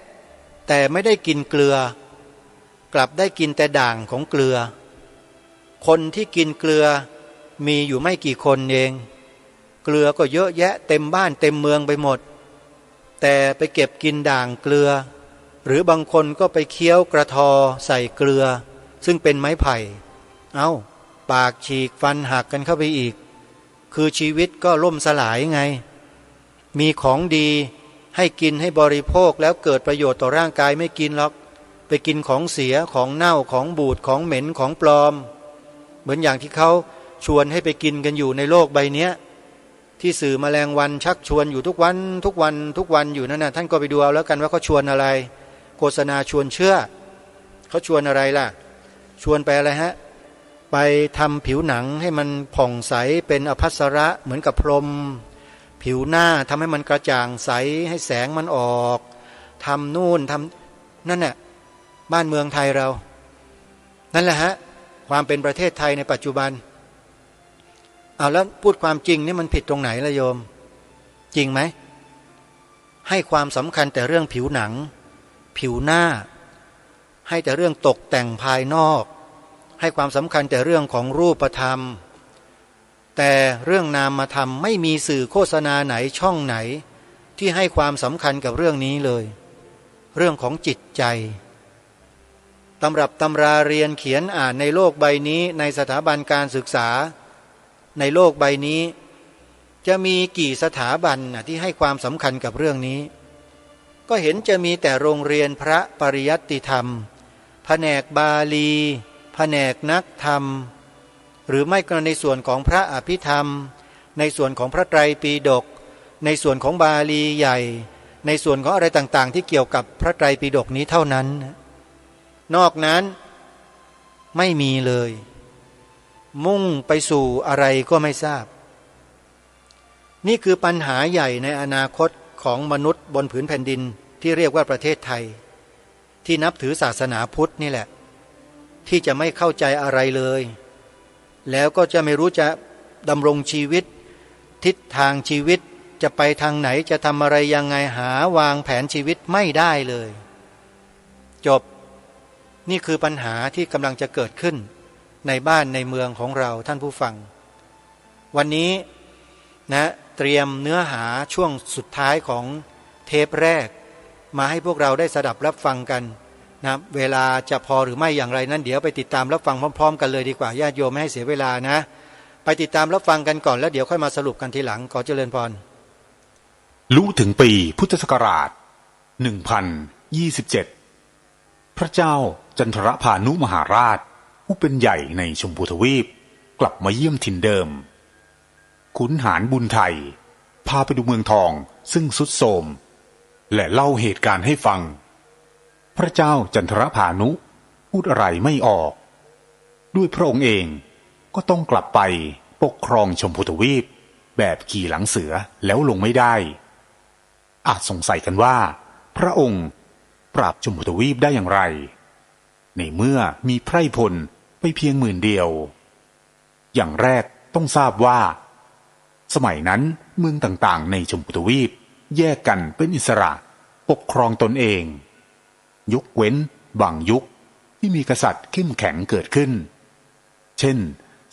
ๆแต่ไม่ได้กินเกลือกลับได้กินแต่ด่างของเกลือคนที่กินเกลือมีอยู่ไม่กี่คนเองเกลือก็เยอะแยะเต็มบ้านเต็มเมืองไปหมดแต่ไปเก็บกินด่างเกลือหรือบางคนก็ไปเคี้ยวกระทอใส่เกลือซึ่งเป็นไม้ไผ่ปากฉีกฟันหักกันเข้าไปอีกคือชีวิตก็ล่มสลายไงมีของดีให้กินให้บริโภคแล้วเกิดประโยชน์ต่อร่างกายไม่กินหรอกไปกินของเสียของเน่าของบูดของเหม็นของปลอมเหมือนอย่างที่เขาชวนให้ไปกินกันอยู่ในโลกใบนี้ที่สื่อแมลงวันชักชวนอยู่ทุกวันอยู่นั่นนะท่านก็ไปดูเอาแล้วกันว่าเขาชวนอะไรโฆษณาชวนเชื่อเขาชวนอะไรล่ะชวนไปอะไรฮะไปทำผิวหนังให้มันผ่องใสเป็นอภัสระเหมือนกับพรหมผิวหน้าทำให้มันกระจ่างใสให้แสงมันออกทำนู่นทำนั่นน่ะบ้านเมืองไทยเรานั่นแหละฮะความเป็นประเทศไทยในปัจจุบันแล้วพูดความจริงนี่มันผิดตรงไหนล่ะโยมจริงไหมให้ความสำคัญแต่เรื่องผิวหนังผิวหน้าให้แต่เรื่องตกแต่งภายนอกให้ความสำคัญแต่เรื่องของรูปธรรมแต่เรื่องนามธรรมไม่มีสื่อโฆษณาไหนช่องไหนที่ให้ความสำคัญกับเรื่องนี้เลยเรื่องของจิตใจตำรับตำราเรียนเขียนอ่านในโลกใบนี้ในสถาบันการศึกษาในโลกใบนี้จะมีกี่สถาบันที่ให้ความสำคัญกับเรื่องนี้ก็เห็นจะมีแต่โรงเรียนพระปริยัติธรรมแผนกบาลีแผนกนักธรรมหรือไม่ก็ในส่วนของพระอภิธรรมในส่วนของพระไตรปิฎกในส่วนของบาลีใหญ่ในส่วนของอะไรต่างๆที่เกี่ยวกับพระไตรปิฎกนี้เท่านั้นนอกนั้นไม่มีเลยมุ่งไปสู่อะไรก็ไม่ทราบนี่คือปัญหาใหญ่ในอนาคตของมนุษย์บนผืนแผ่นดินที่เรียกว่าประเทศไทยที่นับถือศาสนาพุทธนี่แหละที่จะไม่เข้าใจอะไรเลยแล้วก็จะไม่รู้จะดำรงชีวิตทิศทางชีวิตจะไปทางไหนจะทำอะไรยังไงหาวางแผนชีวิตไม่ได้เลยจบนี่คือปัญหาที่กำลังจะเกิดขึ้นในบ้านในเมืองของเราท่านผู้ฟังวันนี้นะเตรียมเนื้อหาช่วงสุดท้ายของเท เทปแรกมาให้พวกเราได้สดับรับฟังกันนะเวลาจะพอหรือไม่อย่างไรนั้นเดี๋ยวไปติดตามรับฟังพร้อมๆกันเลยดีกว่าญาติโยมไม่ให้เสียเวลานะไปติดตามรับฟังกันก่อนแล้วเดี๋ยวค่อยมาสรุปกันทีหลังขอเจริญพรรู้ถึงปีพุทธศักราช 1027 พระเจ้าจันทรพานุมหาราชผู้เป็นใหญ่ในชมพูทวีปกลับมาเยี่ยมถิ่นเดิมขุนหารบุญไทยพาไปดูเมืองทองซึ่งทรุดโทรมและเล่าเหตุการณ์ให้ฟังพระเจ้าจันทรพานุพูดอะไรไม่ออกด้วยพระองค์เองก็ต้องกลับไปปกครองชมพูทวีปแบบขี่หลังเสือแล้วลงไม่ได้อาจสงสัยกันว่าพระองค์ปราบชมพูทวีปได้อย่างไรในเมื่อมีไพร่พลไปเพียง10,000 เดียวอย่างแรกต้องทราบว่าสมัยนั้นเมืองต่างๆในชมพูทวีปแยกกันเป็นอิสระปกครองตนเองยกเว้นบางยุคที่มีกษัตริย์เข้มแข็งเกิดขึ้นเช่น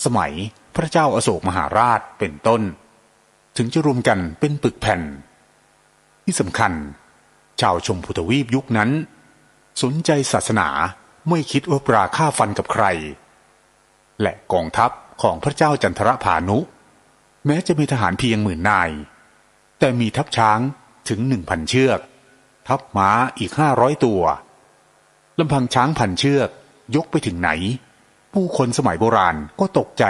สมัยพระเจ้าอโศกมหาราชเป็นต้นถึงจะรวมกันเป็นปึกแผ่นที่สำคัญชาวชมพูทวีปยุคนั้นสนใจศาสนาไม่คิดว่าปราฆ่าฟันกับใครและกองทัพของพระเจ้าจันทรพานุแม้จะมีทหารเพียง10,000 นายแต่มีทัพช้างถึง 1,000 เชือกทัพม้าอีก500 ตัวลำพังช้าง1,000 เชือกยกไปถึงไหนผู้คนสมัยโบราณก็ตกใจ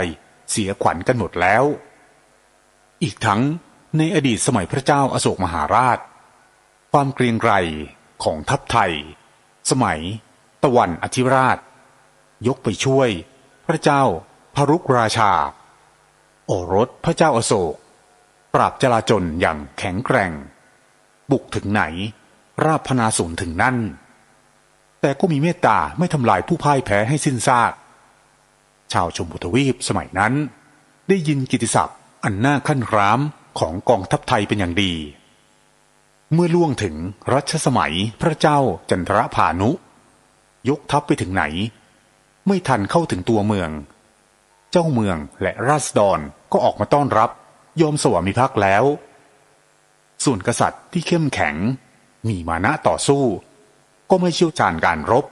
เสียขวัญกันหมดแล้วอีกทั้งในอดีตสมัยพระเจ้าอโศกมหาราชความเกรียงไกรของทัพไทยสมัยตะวันอธิราชยกไปช่วยพระเจ้าพรุกราชาโอรสพระเจ้าอโศกปราบจลาจลอย่างแข็งแกร่งบุกถึงไหนราบพนาสูงถึงนั่นแต่ก็มีเมตตาไม่ทำลายผู้พ่ายแพ้ให้สิ้นซากชาวชมพูทวีปสมัยนั้นได้ยินกิตติศัพท์อันน่าขั้นคร้ามของกองทัพไทยเป็นอย่างดีเมื่อล่วงถึงรัชสมัยพระเจ้าจันทรพานุยกทัพไปถึงไหนไม่ทันเข้าถึงตัวเมืองเจ้าเมืองและราษฎรก็ออกมาต้อนรับยอมสวามิภักดิ์แล้วส่วนกษัตริย์ที่เข้มแข็งมีมานะต่อสู้ก็ไม่เชี่ยวชาญการรบ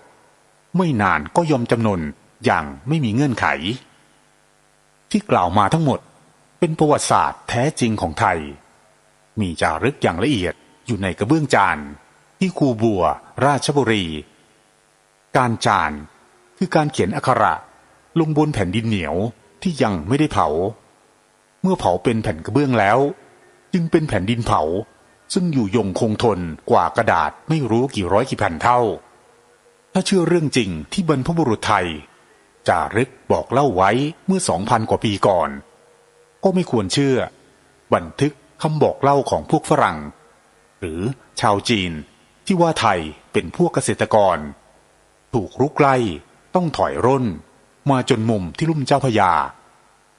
ไม่นานก็ยอมจำนนอย่างไม่มีเงื่อนไขที่กล่าวมาทั้งหมดเป็นประวัติศาสตร์แท้จริงของไทยมีจารึกอย่างละเอียดอยู่ในกระเบื้องจานที่คูบัวราชบุรีการจานคือการเขียนอักขระลงบนแผ่นดินเหนียวที่ยังไม่ได้เผาเมื่อเผาเป็นแผ่นกระเบื้องแล้วจึงเป็นแผ่นดินเผาซึ่งอยู่ยงคงทนกว่ากระดาษไม่รู้กี่ร้อยกี่พันเท่าถ้าเชื่อเรื่องจริงที่บรรพบุรุษไทยจารึกบอกเล่าไว้เมื่อ 2,000 กว่าปีก่อนก็ไม่ควรเชื่อบันทึกคำบอกเล่าของพวกฝรั่งหรือชาวจีนที่ว่าไทยเป็นพวกเกษตรกรถูกรุกไล่ต้องถอยร่นมาจนมุมที่ลุ่มเจ้าพระยา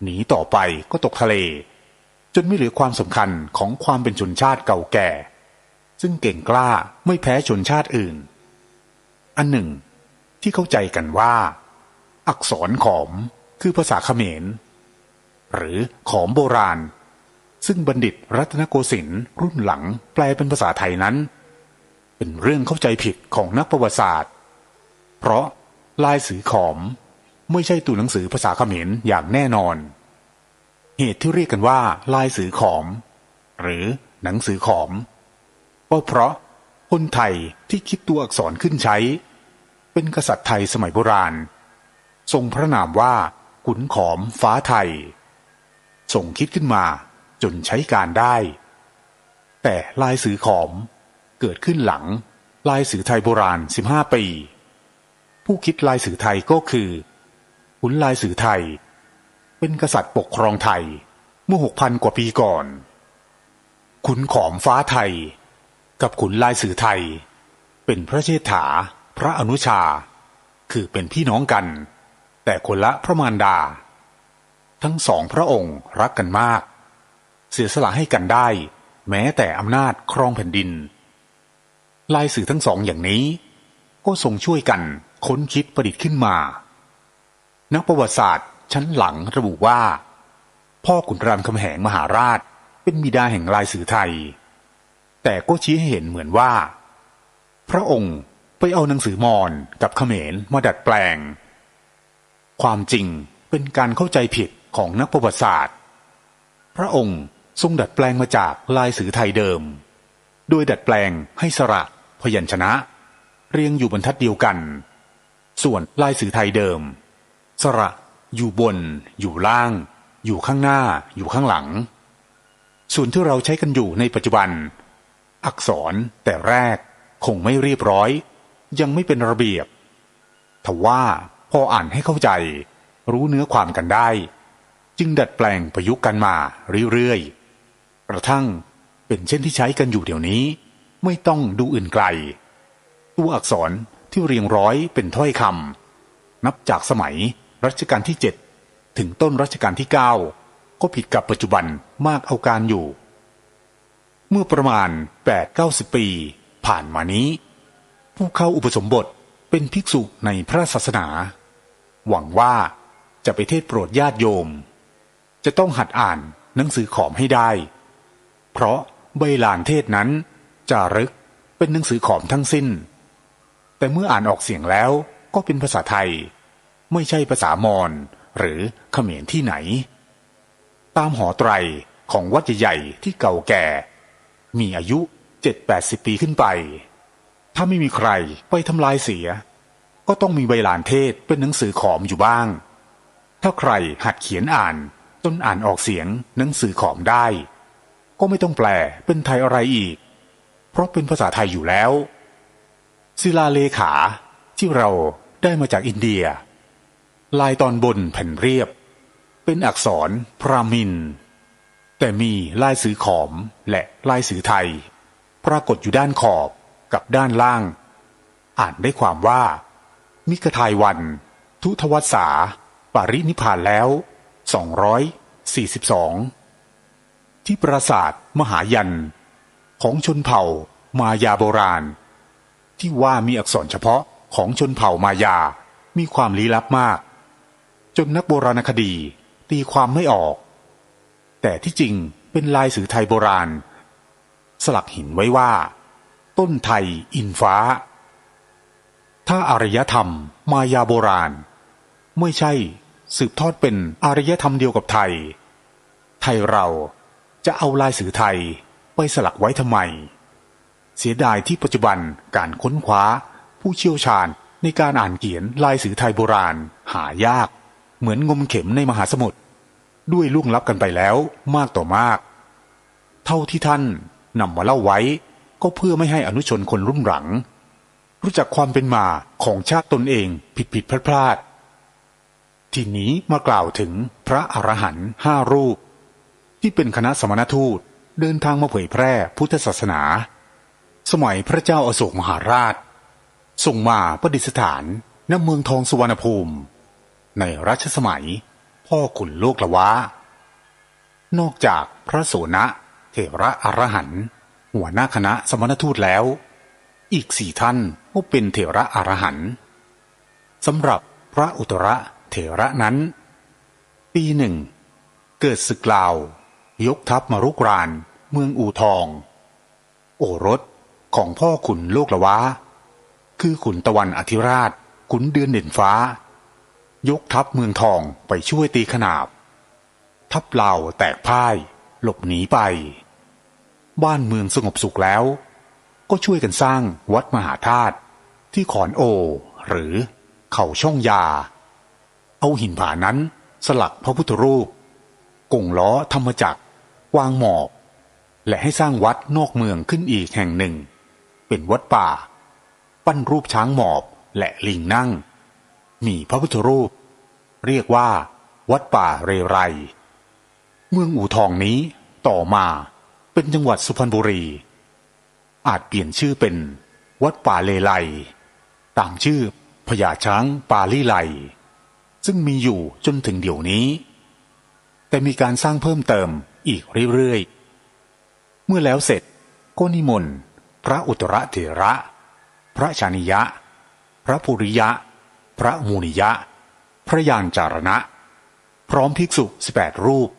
หนีต่อไปก็ตกทะเลจนไม่เหลือความสำคัญของความเป็นชนชาติเก่าแก่ซึ่งเก่งกล้าไม่แพ้ชนชาติอื่นอันหนึ่งที่เข้าใจกันว่าอักษรขอมคือภาษาเขมรหรือขอมโบราณซึ่งบัณฑิตรัตนโกสินทร์รุ่นหลังแปลเป็นภาษาไทยนั้นเป็นเรื่องเข้าใจผิดของนักประวัติศาสตร์เพราะลายสือขอมไม่ใช่ตัวหนังสือภาษาเขมรอย่างแน่นอนเหตุที่เรียกกันว่าลายสือขอมหรือหนังสือขอมก็เพราะคนไทยที่คิดตัวอักษรขึ้นใช้เป็นกษัตริย์ไทยสมัยโบราณทรงพระนามว่าขุนขอมฟ้าไทยทรงคิดขึ้นมาจนใช้การได้แต่ลายสือขอมเกิดขึ้นหลังลายสือไทยโบราณ15 ปีผู้คิดลายสือไทยก็คือขุนลายสือไทยเป็นกษัตริย์ปกครองไทยเมื่อ 6,000 กว่าปีก่อนขุนขอมฟ้าไทยกับขุนลายสือไทยเป็นพระเชษฐาพระอนุชาคือเป็นพี่น้องกันแต่คนละพระมารดาทั้งสองพระองค์รักกันมากเสียสละให้กันได้แม้แต่อำนาจครองแผ่นดินลายสือทั้งสองอย่างนี้ก็ทรงช่วยกันค้นคิดประดิษฐ์ขึ้นมานักประวัติศาสตร์ชั้นหลังระบุว่าพ่อขุนรามคำแหงมหาราชเป็นบิดาแห่งลายสือไทยแ แต่ก็ชี้ให้เห็นเหมือนว่าพระองค์ไปเอาหนังสือมอญกับเขมรมาดัดแปลงความจริงเป็นการเข้าใจผิดของนักประวัติศาสตร์พระองค์ทรงดัดแปลงมาจากลายสือไทยเดิมโดยดัดแปลงให้สระพยัญชนะเรียงอยู่บรรทัดเดียวกันส่วนลายสือไทยเดิมสระอยู่บนอยู่ล่างอยู่ข้างหน้าอยู่ข้างหลังส่วนที่เราใช้กันอยู่ในปัจจุบันอักษรแต่แรกคงไม่เรียบร้อยยังไม่เป็นระเบียบทว่าพออ่านให้เข้าใจรู้เนื้อความกันได้จึงดัดแปลงประยุกต์กันมาเรื่อยๆกระทั่งเป็นเช่นที่ใช้กันอยู่เดี๋ยวนี้ไม่ต้องดูอื่นไกลตัวอักษรที่เรียงร้อยเป็นถ้อยคำนับจากสมัยรัชกาลที่ 7ถึงต้นรัชกาลที่ 9ก็ผิดกับปัจจุบันมากเอาการอยู่เมื่อประมาณ 8-90 ปีผ่านมานี้ผู้เข้าอุปสมบทเป็นภิกษุในพระศาสนาหวังว่าจะไปเทศน์โปรดญาติโยมจะต้องหัดอ่านหนังสือขอมให้ได้เพราะใบลานเทศน์นั้นจารึกเป็นหนังสือขอมทั้งสิ้นแต่เมื่ออ่านออกเสียงแล้วก็เป็นภาษาไทยไม่ใช่ภาษามอญหรือเขมรที่ไหนตามหอไตรของวัดใหญ่ๆที่เก่าแก่มีอายุ 7-80 ปีขึ้นไปถ้าไม่มีใครไปทำลายเสียก็ต้องมีใบลานเทศน์เป็นหนังสือขอมอยู่บ้างถ้าใครหัดเขียนอ่านจนอ่านออกเสียงหนังสือขอมได้ก็ไม่ต้องแปลเป็นไทยอะไรอีกเพราะเป็นภาษาไทยอยู่แล้วศิลาเลขาที่เราได้มาจากอินเดียลายตอนบนแผ่นเรียบเป็นอักษรพราหมินแต่มีลายสือขอมและลายสือไทยปรากฏอยู่ด้านขอบกับด้านล่างอ่านได้ความว่ามิกทายวันทุทวัสสาปรินิพพานแล้ว242ที่ปราสาทมหายันของชนเผ่ามายาโบราณที่ว่ามีอักษรเฉพาะของชนเผ่ามายามีความลี้ลับมากจนนักโบราณคดีตีความไม่ออกแต่ที่จริงเป็นลายสือไทยโบราณสลักหินไว้ว่าต้นไทยอินฟ้าถ้าอารยธรรมมายาโบราณไม่ใช่สืบทอดเป็นอารยธรรมเดียวกับไทยไทยเราจะเอาลายสือไทยไปสลักไว้ทำไมเสียดายที่ปัจจุบันการค้นคว้าผู้เชี่ยวชาญในการอ่านเขียนลายสือไทยโบราณหายากเหมือนงมเข็มในมหาสมุทรด้วยล่วงลับกันไปแล้วมากต่อมากเท่าที่ท่านนำมาเล่าไว้ก็เพื่อไม่ให้อนุชนคนรุ่นหลังรู้จักความเป็นมาของชาติตนเองผิดพลาดทีนี้มากล่าวถึงพระอรหันต์5 รูปที่เป็นคณะสมณทูตเดินทางมาเผยแพร่พุทธศาสนาสมัยพระเจ้าอโศกมหาราชส่งมาประดิษฐานณเมืองทองสุวรรณภูมิในรัชสมัยพ่อขุนโลกละวะนอกจากพระโสนะเถระอรหันต์หัวหน้าคณะสมณทูตแล้วอีก4 ท่านก็เป็นเถระอรหันต์สำหรับพระอุตระเถระนั้นปีหนึ่งเกิดศึกลาวยกทัพมารุกรานเมืองอู่ทองโอรสของพ่อขุนโลกละวะคือขุนตะวันอธิราชขุนเดือนเด่นฟ้ายกทัพเมืองทองไปช่วยตีขนาบทัพลาวแตกพ่ายหลบหนีไปบ้านเมืองสงบสุขแล้วก็ช่วยกันสร้างวัดมหาธาตุที่ขอนโอหรือเขาช่องยาเอาหินผานั้นสลักพระพุทธรูปกงล้อธรรมจักรวางหมอบและให้สร้างวัดนอกเมืองขึ้นอีกแห่งหนึ่งเป็นวัดป่าปั้นรูปช้างหมอบและลิงนั่งมีพระพุทธรูปเรียกว่าวัดป่าเรไรเมืองอู่ทองนี้ต่อมาเป็นจังหวัดสุพรรณบุรีอาจเปลี่ยนชื่อเป็นวัดป่าเลไลตามชื่อพญาช้างปาลีไลซึ่งมีอยู่จนถึงเดี๋ยวนี้แต่มีการสร้างเพิ่มเติมอีกเรื่อยๆเมื่อแล้วเสร็จก็นิมนต์พระอุตระเถระพระชานิยะพระภูริยะพระมูนิยะพระยานจารณะพร้อมภิกษุ18 รูป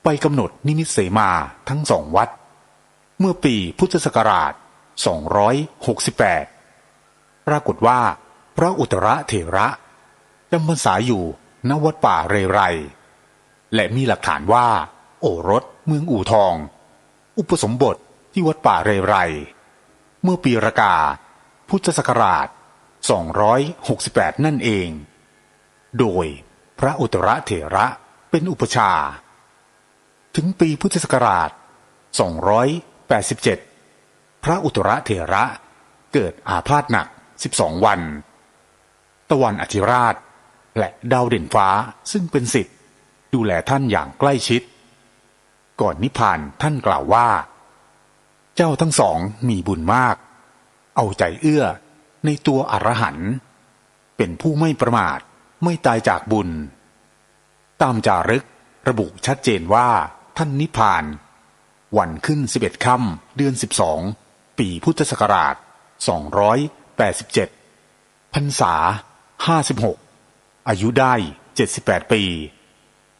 ไปกำหนดนิมิตเสมาทั้ง2 วัด เมื่อปีพุทธศักราช 268 ปรากฏว่าพระอุตรเถระจำพรรษาอยู่ณวัดป่าเรไรและมีหลักฐานว่าโอรสเมืองอู่ทองอุปสมบทที่วัดป่าเรไรเมื่อปีรากาพุทธศักราช 268 นั่นเองโดยพระอุตรเถระเป็นอุปชาถึงปีพุทธศักราช 287 พระอุตรเถระเกิดอาพาธหนัก 12 วันตะวันอธิราชและดาวเด่นฟ้าซึ่งเป็นศิษย์ดูแลท่านอย่างใกล้ชิดก่อนนิพพานท่านกล่าวว่าเจ้าทั้งสองมีบุญมากเอาใจเอื้อในตัวอรหันต์เป็นผู้ไม่ประมาทไม่ตายจากบุญตามจารึกระบุชัดเจนว่าท่านนิพพานวันขึ้น11 ค่ำเดือน12ปีพุทธศักราช 287 พรรษา 56 อายุได้ 78 ปี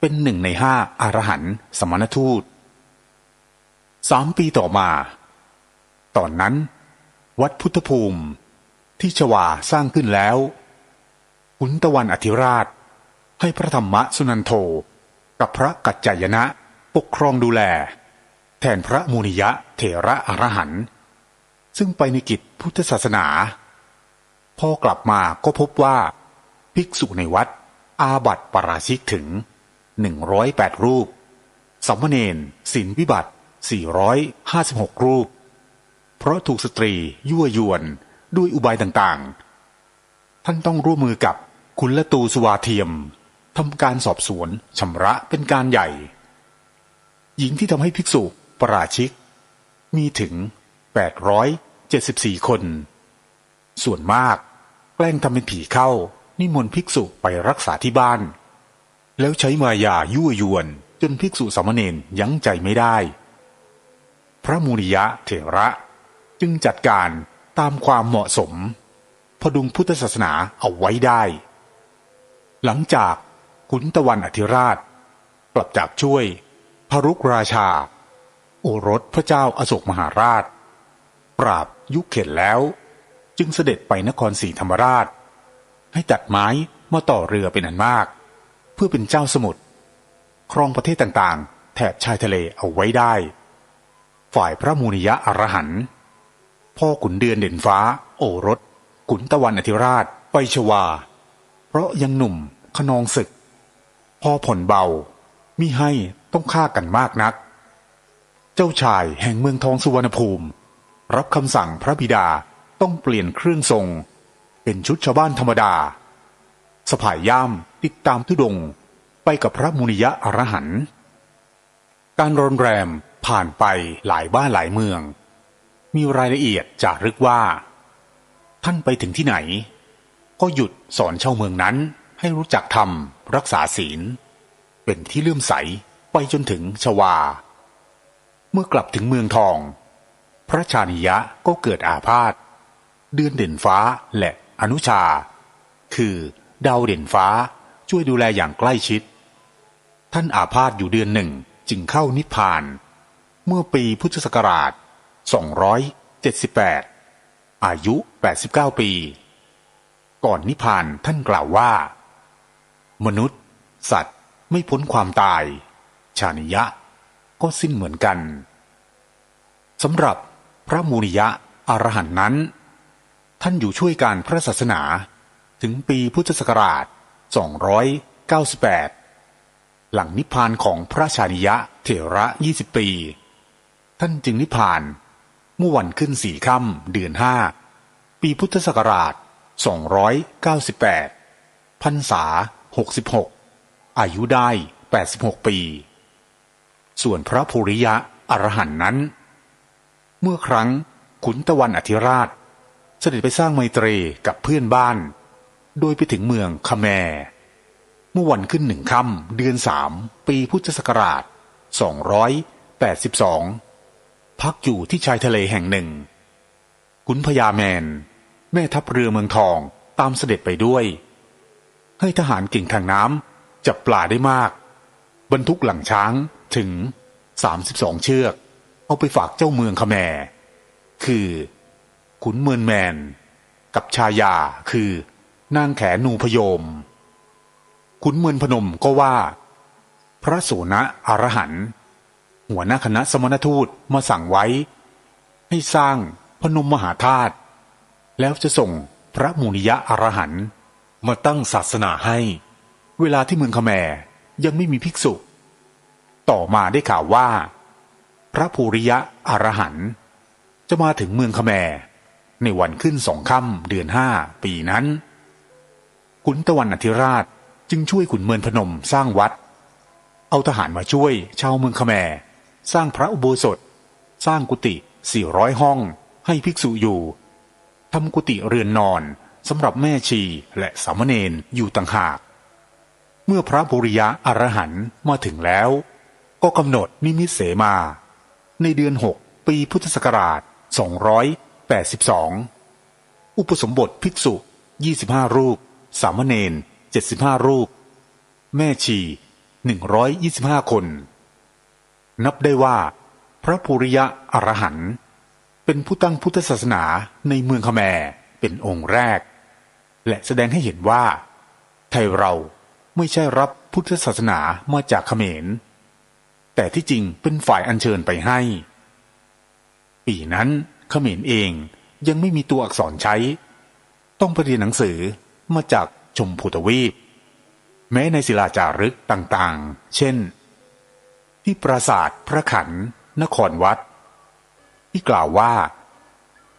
เป็น1 ใน 5อรหันต์สมณทูต3 ปีต่อมาตอนนั้นวัดพุทธภูมิที่ชวาสร้างขึ้นแล้วขุนตะวันอธิราชให้พระธรรมสุนันโธกับพระกัจจายนะปกครองดูแลแทนพระมูนิยะเถระอรหันต์ซึ่งไปในกิจพุทธศาสนาพอกลับมาก็พบว่าภิกษุในวัดอาบัติปาราชิกถึง108 รูปสามเณรศีลวิบัติ456 รูปเพราะถูกสตรียั่วยวนด้วยอุบายต่างๆท่านต้องร่วมมือกับคุลตูสวาเทียมทำการสอบสวนชำระเป็นการใหญ่หญิงที่ทำให้ภิกษุปาราชิกมีถึง874 คนส่วนมากแกล้งทำเป็นผีเข้านิมนต์ภิกษุไปรักษาที่บ้านแล้วใช้มายายั่วยวนจนภิกษุสามเณรยั้งใจไม่ได้พระมูนิยะเถระจึงจัดการตามความเหมาะสมพดุงพุทธศาสนาเอาไว้ได้หลังจากขุนตะวันอธิราชกลับจากช่วยพรุกราชาโอรสพระเจ้าอโศกมหาราชปราบยุคเข็นแล้วจึงเสด็จไปนครศรีธรรมราชให้ตัดไม้มาต่อเรือเป็นอันมากเพื่อเป็นเจ้าสมุทรครองประเทศต่างๆแถบชายทะเลเอาไว้ได้ฝ่ายพระมูนิยะอรหันต์พ่อขุนเดือนเด่นฟ้าโอรสขุนตะวันอธิราชไปชวาเพราะยังหนุ่มขนองศึกพอผ่อนเบามิให้ต้องฆ่ากันมากนักเจ้าชายแห่งเมืองทองสุวรรณภูมิรับคำสั่งพระบิดาต้องเปลี่ยนเครื่องทรงเป็นชุดชาวบ้านธรรมดาสะพายย่ามติดตามธุดงค์ไปกับพระมุนิยะอรหันต์การรอนแรมผ่านไปหลายบ้านหลายเมืองมีรายละเอียดจารึกว่าท่านไปถึงที่ไหนก็หยุดสอนชาวเมืองนั้นให้รู้จักธรรมรักษาศีลเป็นที่เลื่อมใสไปจนถึงชวาเมื่อกลับถึงเมืองทองพระชานิยะก็เกิดอาพาธเดือนเด่นฟ้าและอนุชาคือดาวเด่นฟ้าช่วยดูแลอย่างใกล้ชิดท่านอาพาธอยู่เดือนหนึ่งจึงเข้านิพพานเมื่อปีพุทธศักราช 278 อายุ 89 ปีก่อนนิพพานท่านกล่าวว่ามนุษย์สัตว์ไม่พ้นความตายชานิยะก็สิ้นเหมือนกันสำหรับพระมูนิยะอรหันต์นั้นท่านอยู่ช่วยการพระศาสนาถึงปีพุทธศักราช 298 หลังนิพพานของพระชานิยะเถระ 20 ปีท่านจึงนิพพานเมื่อวันขึ้น4 ค่ำเดือน 5 ปีพุทธศักราช 298 พรรษา 66 อายุได้ 86 ปีส่วนพระภูริยะอรหันต์นั้นเมื่อครั้งขุนตะวันอธิราชเสด็จไปสร้างไมตรีกับเพื่อนบ้านโดยไปถึงเมืองคแมเมื่อวันขึ้น1 ค่ำเดือน 3 ปีพุทธศักราช 282 พักอยู่ที่ชายทะเลแห่งหนึ่งขุนพญาแมนแม่ทัพเรือเมืองทองตามเสด็จไปด้วยให้ทหารเก่งทางน้ำจับปลาได้มากบรรทุกหลังช้างถึง32 เชือก เอาไปฝากเจ้าเมืองคแมร์คือขุนเมินแมนกับชายาคือนางแขนูพยมขุนเมินพนมก็ว่าพระโสนอรหันต์หัวหน้าคณะสมณทูตมาสั่งไว้ให้สร้างพนมมหาธาตุแล้วจะส่งพระมูนิยะอรหันต์มาตั้งศาสนาให้เวลาที่เมืองคแมร์ยังไม่มีภิกษุต่อมาได้ข่าวว่าพระภูริยะอรหันต์จะมาถึงเมืองคแมร์ในวันขึ้น2 ค่ำเดือน 5ปีนั้นขุนตะวันอธิราชจึงช่วยขุนเมินพนมสร้างวัดเอาทหารมาช่วยชาวเมืองคแมร์สร้างพระอุโบสถสร้างกุฏิ400 ห้องให้ภิกษุอยู่ทำกุฏิเรือนนอนสำหรับแม่ชีและสามเณรอยู่ต่างหากเมื่อพระภูริยะอรหันต์มาถึงแล้วก็กำหนดนิมิตเสมาในเดือน 6ปีพุทธศักราช282อุปสมบทภิกษุ25 รูปสามเณร75 รูปแม่ชี125 คนนับได้ว่าพระภูริยะอรหันต์เป็นผู้ตั้งพุทธศาสนาในเมืองคแมร์เป็นองค์แรกและแสดงให้เห็นว่าไทยเราไม่ใช่รับพุทธศาสนามาจากเขมรแต่ที่จริงเป็นฝ่ายอัญเชิญไปให้ปีนั้นเขมรเองยังไม่มีตัวอักษรใช้ต้องไปเรียนหนังสือมาจากชมพูทวีปแม้ในศิลาจารึกต่างๆเช่นที่ปราสาทพระขันนครวัดที่กล่าวว่า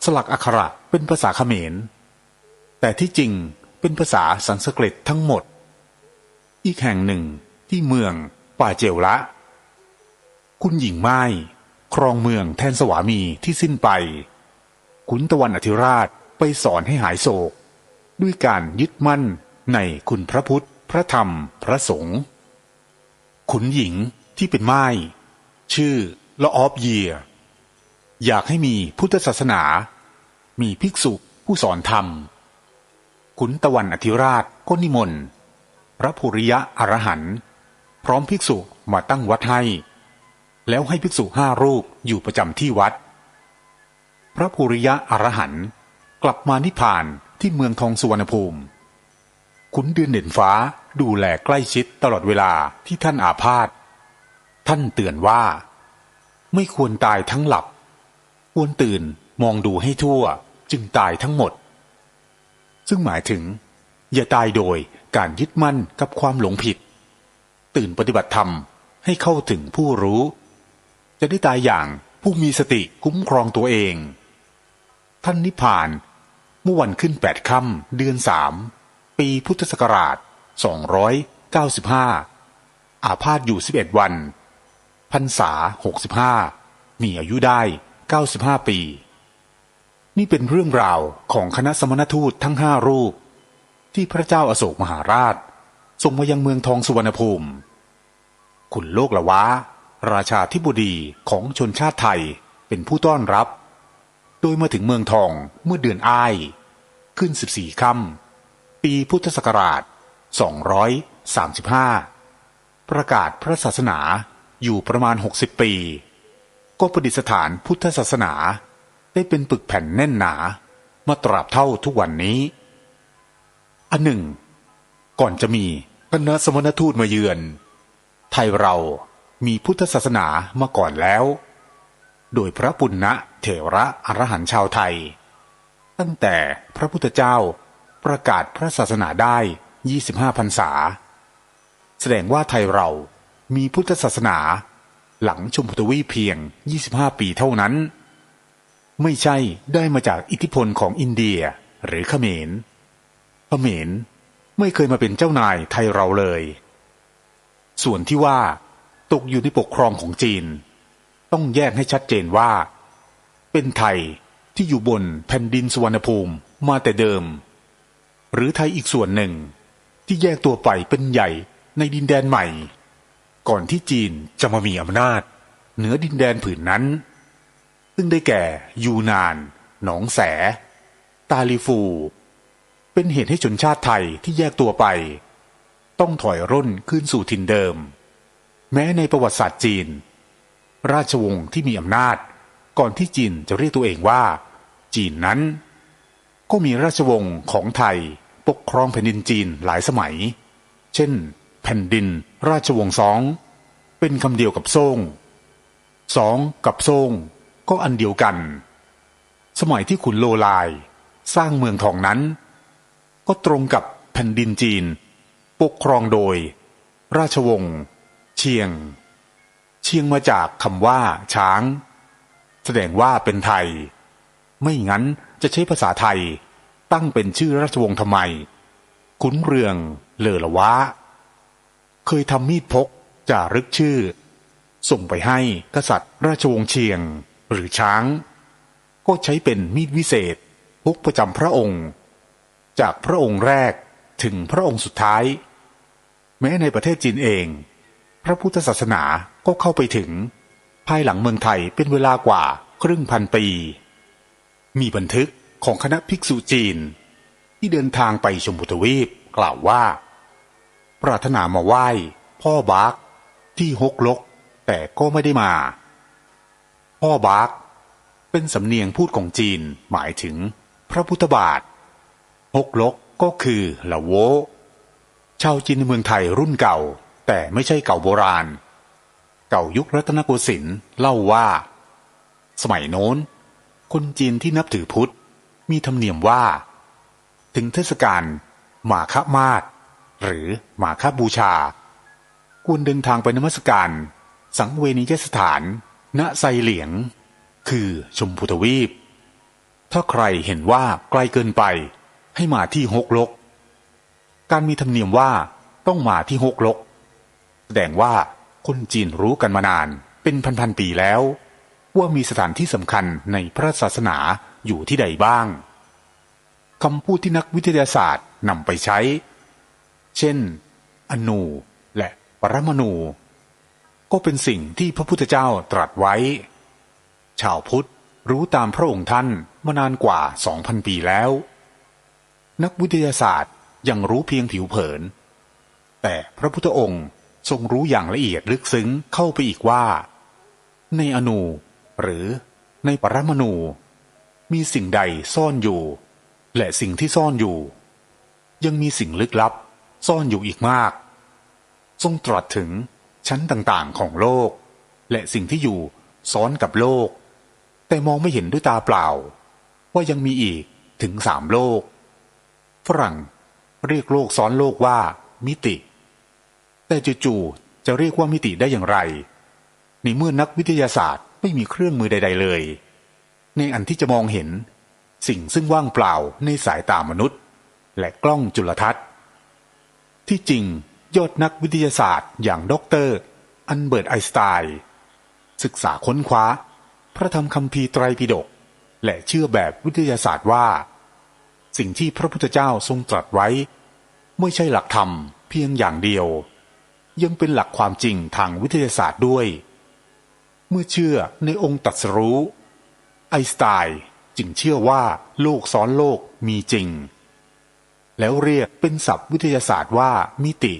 สลักอักขระเป็นภาษาเขมรแต่ที่จริงเป็นภาษาสันสกฤตทั้งหมดอีกแห่งหนึ่งที่เมืองป่าเจวละคุณหญิงไม้ครองเมืองแทนสวามีที่สิ้นไปขุนตะวันอธิราชไปสอนให้หายโศกด้วยการยึดมั่นในคุณพระพุทธพระธรรมพระสงฆ์ขุนหญิงที่เป็นไม้ชื่อละออฟเยียอยากให้มีพุทธศาสนามีภิกษุผู้สอนธรรมขุนตะวันอธิราชก็นิมนต์พระภูริยะอรหันต์พร้อมภิกษุมาตั้งวัดให้แล้วให้ภิกษุ5 รูปอยู่ประจำที่วัดพระภูริยะอรหันต์กลับมานิพพานที่เมืองทองสุวรรณภูมิขุนเดือนเด่นฟ้าดูแลใกล้ชิดตลอดเวลาที่ท่านอาพาธท่านเตือนว่าไม่ควรตายทั้งหลับควรตื่นมองดูให้ทั่วจึงตายทั้งหมดซึ่งหมายถึงอย่าตายโดยการยึดมั่นกับความหลงผิดตื่นปฏิบัติธรรมให้เข้าถึงผู้รู้จะได้ตายอย่างผู้มีสติคุ้มครองตัวเองท่านนิพพานเมื่อวันขึ้น8 ค่ำเดือน 3ปีพุทธศักราช295อาพาธอยู่11 วันพรรษา65มีอายุได้95 ปีนี่เป็นเรื่องราวของคณะสมณทูตทั้ง5 รูปที่พระเจ้าอโศกมหาราชส่งมายังเมืองทองสุวรรณภูมิขุนโลกละวะราชาธิบดีของชนชาติไทยเป็นผู้ต้อนรับโดยมาถึงเมืองทองเมื่อเดือนอ้ายขึ้น14 ค่ำปีพุทธศักราช235ประกาศพระศาสนาอยู่ประมาณ60 ปีก็ประดิษฐานพุทธศาสนาได้เป็นปึกแผ่นแน่นหนามาตราบเท่าทุกวันนี้อันหนึ่งก่อนจะมีคณะสมณทูตมาเยือนไทยเรามีพุทธศาสนามาก่อนแล้วโดยพระปุณณเถระอรหันต์ชาวไทยตั้งแต่พระพุทธเจ้าประกาศพระศาสนาได้25 พรรษาแสดงว่าไทยเรามีพุทธศาสนาหลังชมพูทวีปเพียง25 ปีเท่านั้นไม่ใช่ได้มาจากอิทธิพลของอินเดียหรือเขมรไม่เคยมาเป็นเจ้านายไทยเราเลยส่วนที่ว่าตกอยู่ในปกครองของจีนต้องแยกให้ชัดเจนว่าเป็นไทยที่อยู่บนแผ่นดินสุวรรณภูมิมาแต่เดิมหรือไทยอีกส่วนหนึ่งที่แยกตัวไปเป็นใหญ่ในดินแดนใหม่ก่อนที่จีนจะมามีอำนาจเหนือดินแดนผืนนั้นซึ่งได้แก่ยูนานหนองแสตาลีฟูเป็นเหตุให้ชนชาติไทยที่แยกตัวไปต้องถอยร่นขึ้นสู่ถิ่นเดิมแม้ในประวัติศาสตร์จีน ราชวงศ์ที่มีอำนาจก่อนที่จีนจะเรียกตัวเองว่าจีนนั้นก็มีราชวงศ์ของไทยปกครองแผ่นดินจีนหลายสมัยเช่นแผ่นดินราชวงศ์ซองเป็นคำเดียวกับซ่งซองกับซ่งก็อันเดียวกันสมัยที่ขุนโลลายสร้างเมืองทองนั้นก็ตรงกับแผ่นดินจีนปกครองโดยราชวงศ์เชียงมาจากคำว่าช้างแสดงว่าเป็นไทยไม่งั้นจะใช้ภาษาไทยตั้งเป็นชื่อราชวงศ์ทำไมขุนเรืองเลอละวะเคยทำมีดพกจารึกชื่อส่งไปให้กษัตริย์ราชวงศ์เชียงหรือช้างก็ใช้เป็นมีดวิเศษพกประจำพระองค์จากพระองค์แรกถึงพระองค์สุดท้ายแม้ในประเทศจีนเองพระพุทธศาสนาก็เข้าไปถึงภายหลังเมืองไทยเป็นเวลากว่าครึ่งพันปีมีบันทึกของคณะภิกษุจีนที่เดินทางไปชมพูทวีปกล่าวว่าปรารถนามาไหว้พ่อบาร์กที่ฮกลกแต่ก็ไม่ได้มาพ่อบาร์กเป็นสำเนียงพูดของจีนหมายถึงพระพุทธบาทฮกลกก็คือละโวชาวจีนในเมืองไทยรุ่นเก่าแต่ไม่ใช่เก่าโบราณเก่ายุครัตนโกสินทร์เล่าว่าสมัยโน้นคนจีนที่นับถือพุทธมีธรรมเนียมว่าถึงเทศกาลมาฆมาศหรือมาฆบูชาควรเดินทางไปนมัสการสังเวชนียสถานณไซเหลียงคือชมพูทวีปถ้าใครเห็นว่าไกลเกินไปให้มาที่ฮกลกการมีธรรมเนียมว่าต้องมาที่ฮกลกแสดงว่าคนจีนรู้กันมานานเป็นพันๆปีแล้วว่ามีสถานที่สำคัญในพระศาสนาอยู่ที่ใดบ้างคำพูดที่นักวิทยาศาสตร์นำไปใช้เช่นอนูและปรมาณูก็เป็นสิ่งที่พระพุทธเจ้าตรัสไว้ชาวพุทธรู้ตามพระองค์ท่านมานานกว่า 2,000 ปีแล้วนักวิทยาศาสตร์ยังรู้เพียงผิวเผินแต่พระพุทธองค์ทรงรู้อย่างละเอียดลึกซึ้งเข้าไปอีกว่าในอนูหรือในปรมาณูมีสิ่งใดซ่อนอยู่และสิ่งที่ซ่อนอยู่ยังมีสิ่งลึกลับซ่อนอยู่อีกมากทรงตรัสถึงชั้นต่างๆของโลกและสิ่งที่อยู่ซ้อนกับโลกแต่มองไม่เห็นด้วยตาเปล่าว่ายังมีอีกถึง3โลกฝรั่งเรียกโลกซ้อนโลกว่ามิติแต่จู่ๆจะเรียกว่ามิติได้อย่างไรในเมื่อนักวิทยาศาสตร์ไม่มีเครื่องมือใดๆเลยในอันที่จะมองเห็นสิ่งซึ่งว่างเปล่าในสายตามนุษย์และกล้องจุลทรรศน์ที่จริงยอดนักวิทยาศาสตร์อย่างดร.อัลเบิร์ตไอน์สไตน์ศึกษาค้นคว้าพระธรรมคัมภีร์ไตรปิฎกและเชื่อแบบวิทยาศาสตร์ว่าสิ่งที่พระพุทธเจ้าทรงตรัสไว้ไม่ใช่หลักธรรมเพียงอย่างเดียวยังเป็นหลักความจริงทางวิทยาศาสตร์ด้วยเมื่อเชื่อในองค์ตรัสรู้ไอน์สไตน์จึงเชื่อว่าโลกซ้อนโลกมีจริงแล้วเรียกเป็นศัพท์วิทยาศาสตร์ว่ามิติ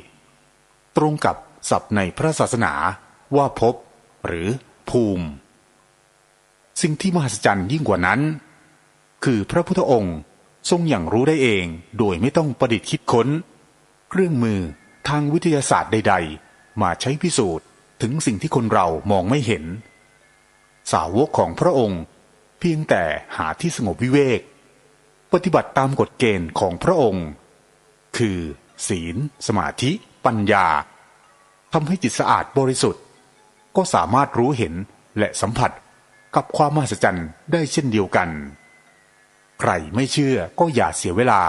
ตรงกับศัพท์ในพระศาสนาว่าภพหรือภูมิสิ่งที่มหัศจรรย์ยิ่งกว่านั้นคือพระพุทธองค์ทรงอย่างรู้ได้เองโดยไม่ต้องประดิษฐ์คิดค้นเครื่องมือทางวิทยาศาสตร์ใดๆมาใช้พิสูจน์ถึงสิ่งที่คนเรามองไม่เห็นสาวกของพระองค์เพียงแต่หาที่สงบวิเวกปฏิบัติตามกฎเกณฑ์ของพระองค์คือศีลสมาธิปัญญาทำให้จิตสะอาดบริสุทธิ์ก็สามารถรู้เห็นและสัมผัสกับความมหัศจรรย์ได้เช่นเดียวกันใครไม่เชื่อก็อย่าเสียเวลา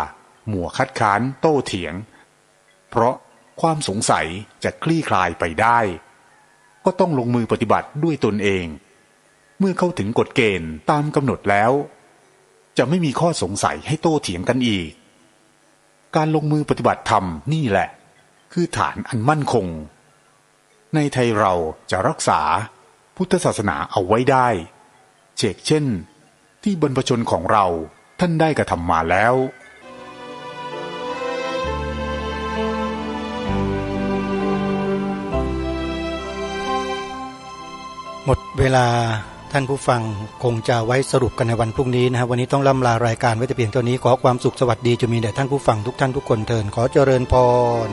มัวคัดค้านโต้เถียงเพราะความสงสัยจะคลี่คลายไปได้ก็ต้องลงมือปฏิบัติด้วยตนเองเมื่อเข้าถึงกฎเกณฑ์ตามกำหนดแล้วจะไม่มีข้อสงสัยให้โต้เถียงกันอีกการลงมือปฏิบัติธรรมนี่แหละคือฐานอันมั่นคงในไทยเราจะรักษาพุทธศาสนาเอาไว้ได้เช่นที่บรรพชนของเราท่านได้กระทำมาแล้ว หมดเวลาท่านผู้ฟังคงจะไว้สรุปกันในวันพรุ่งนี้นะครับวันนี้ต้องล่ำลารายการไว้แต่เพียงเท่านี้ขอความสุขสวัสดีจะมีแด่ท่านผู้ฟังทุกท่านทุกคนเทินขอเจริญพร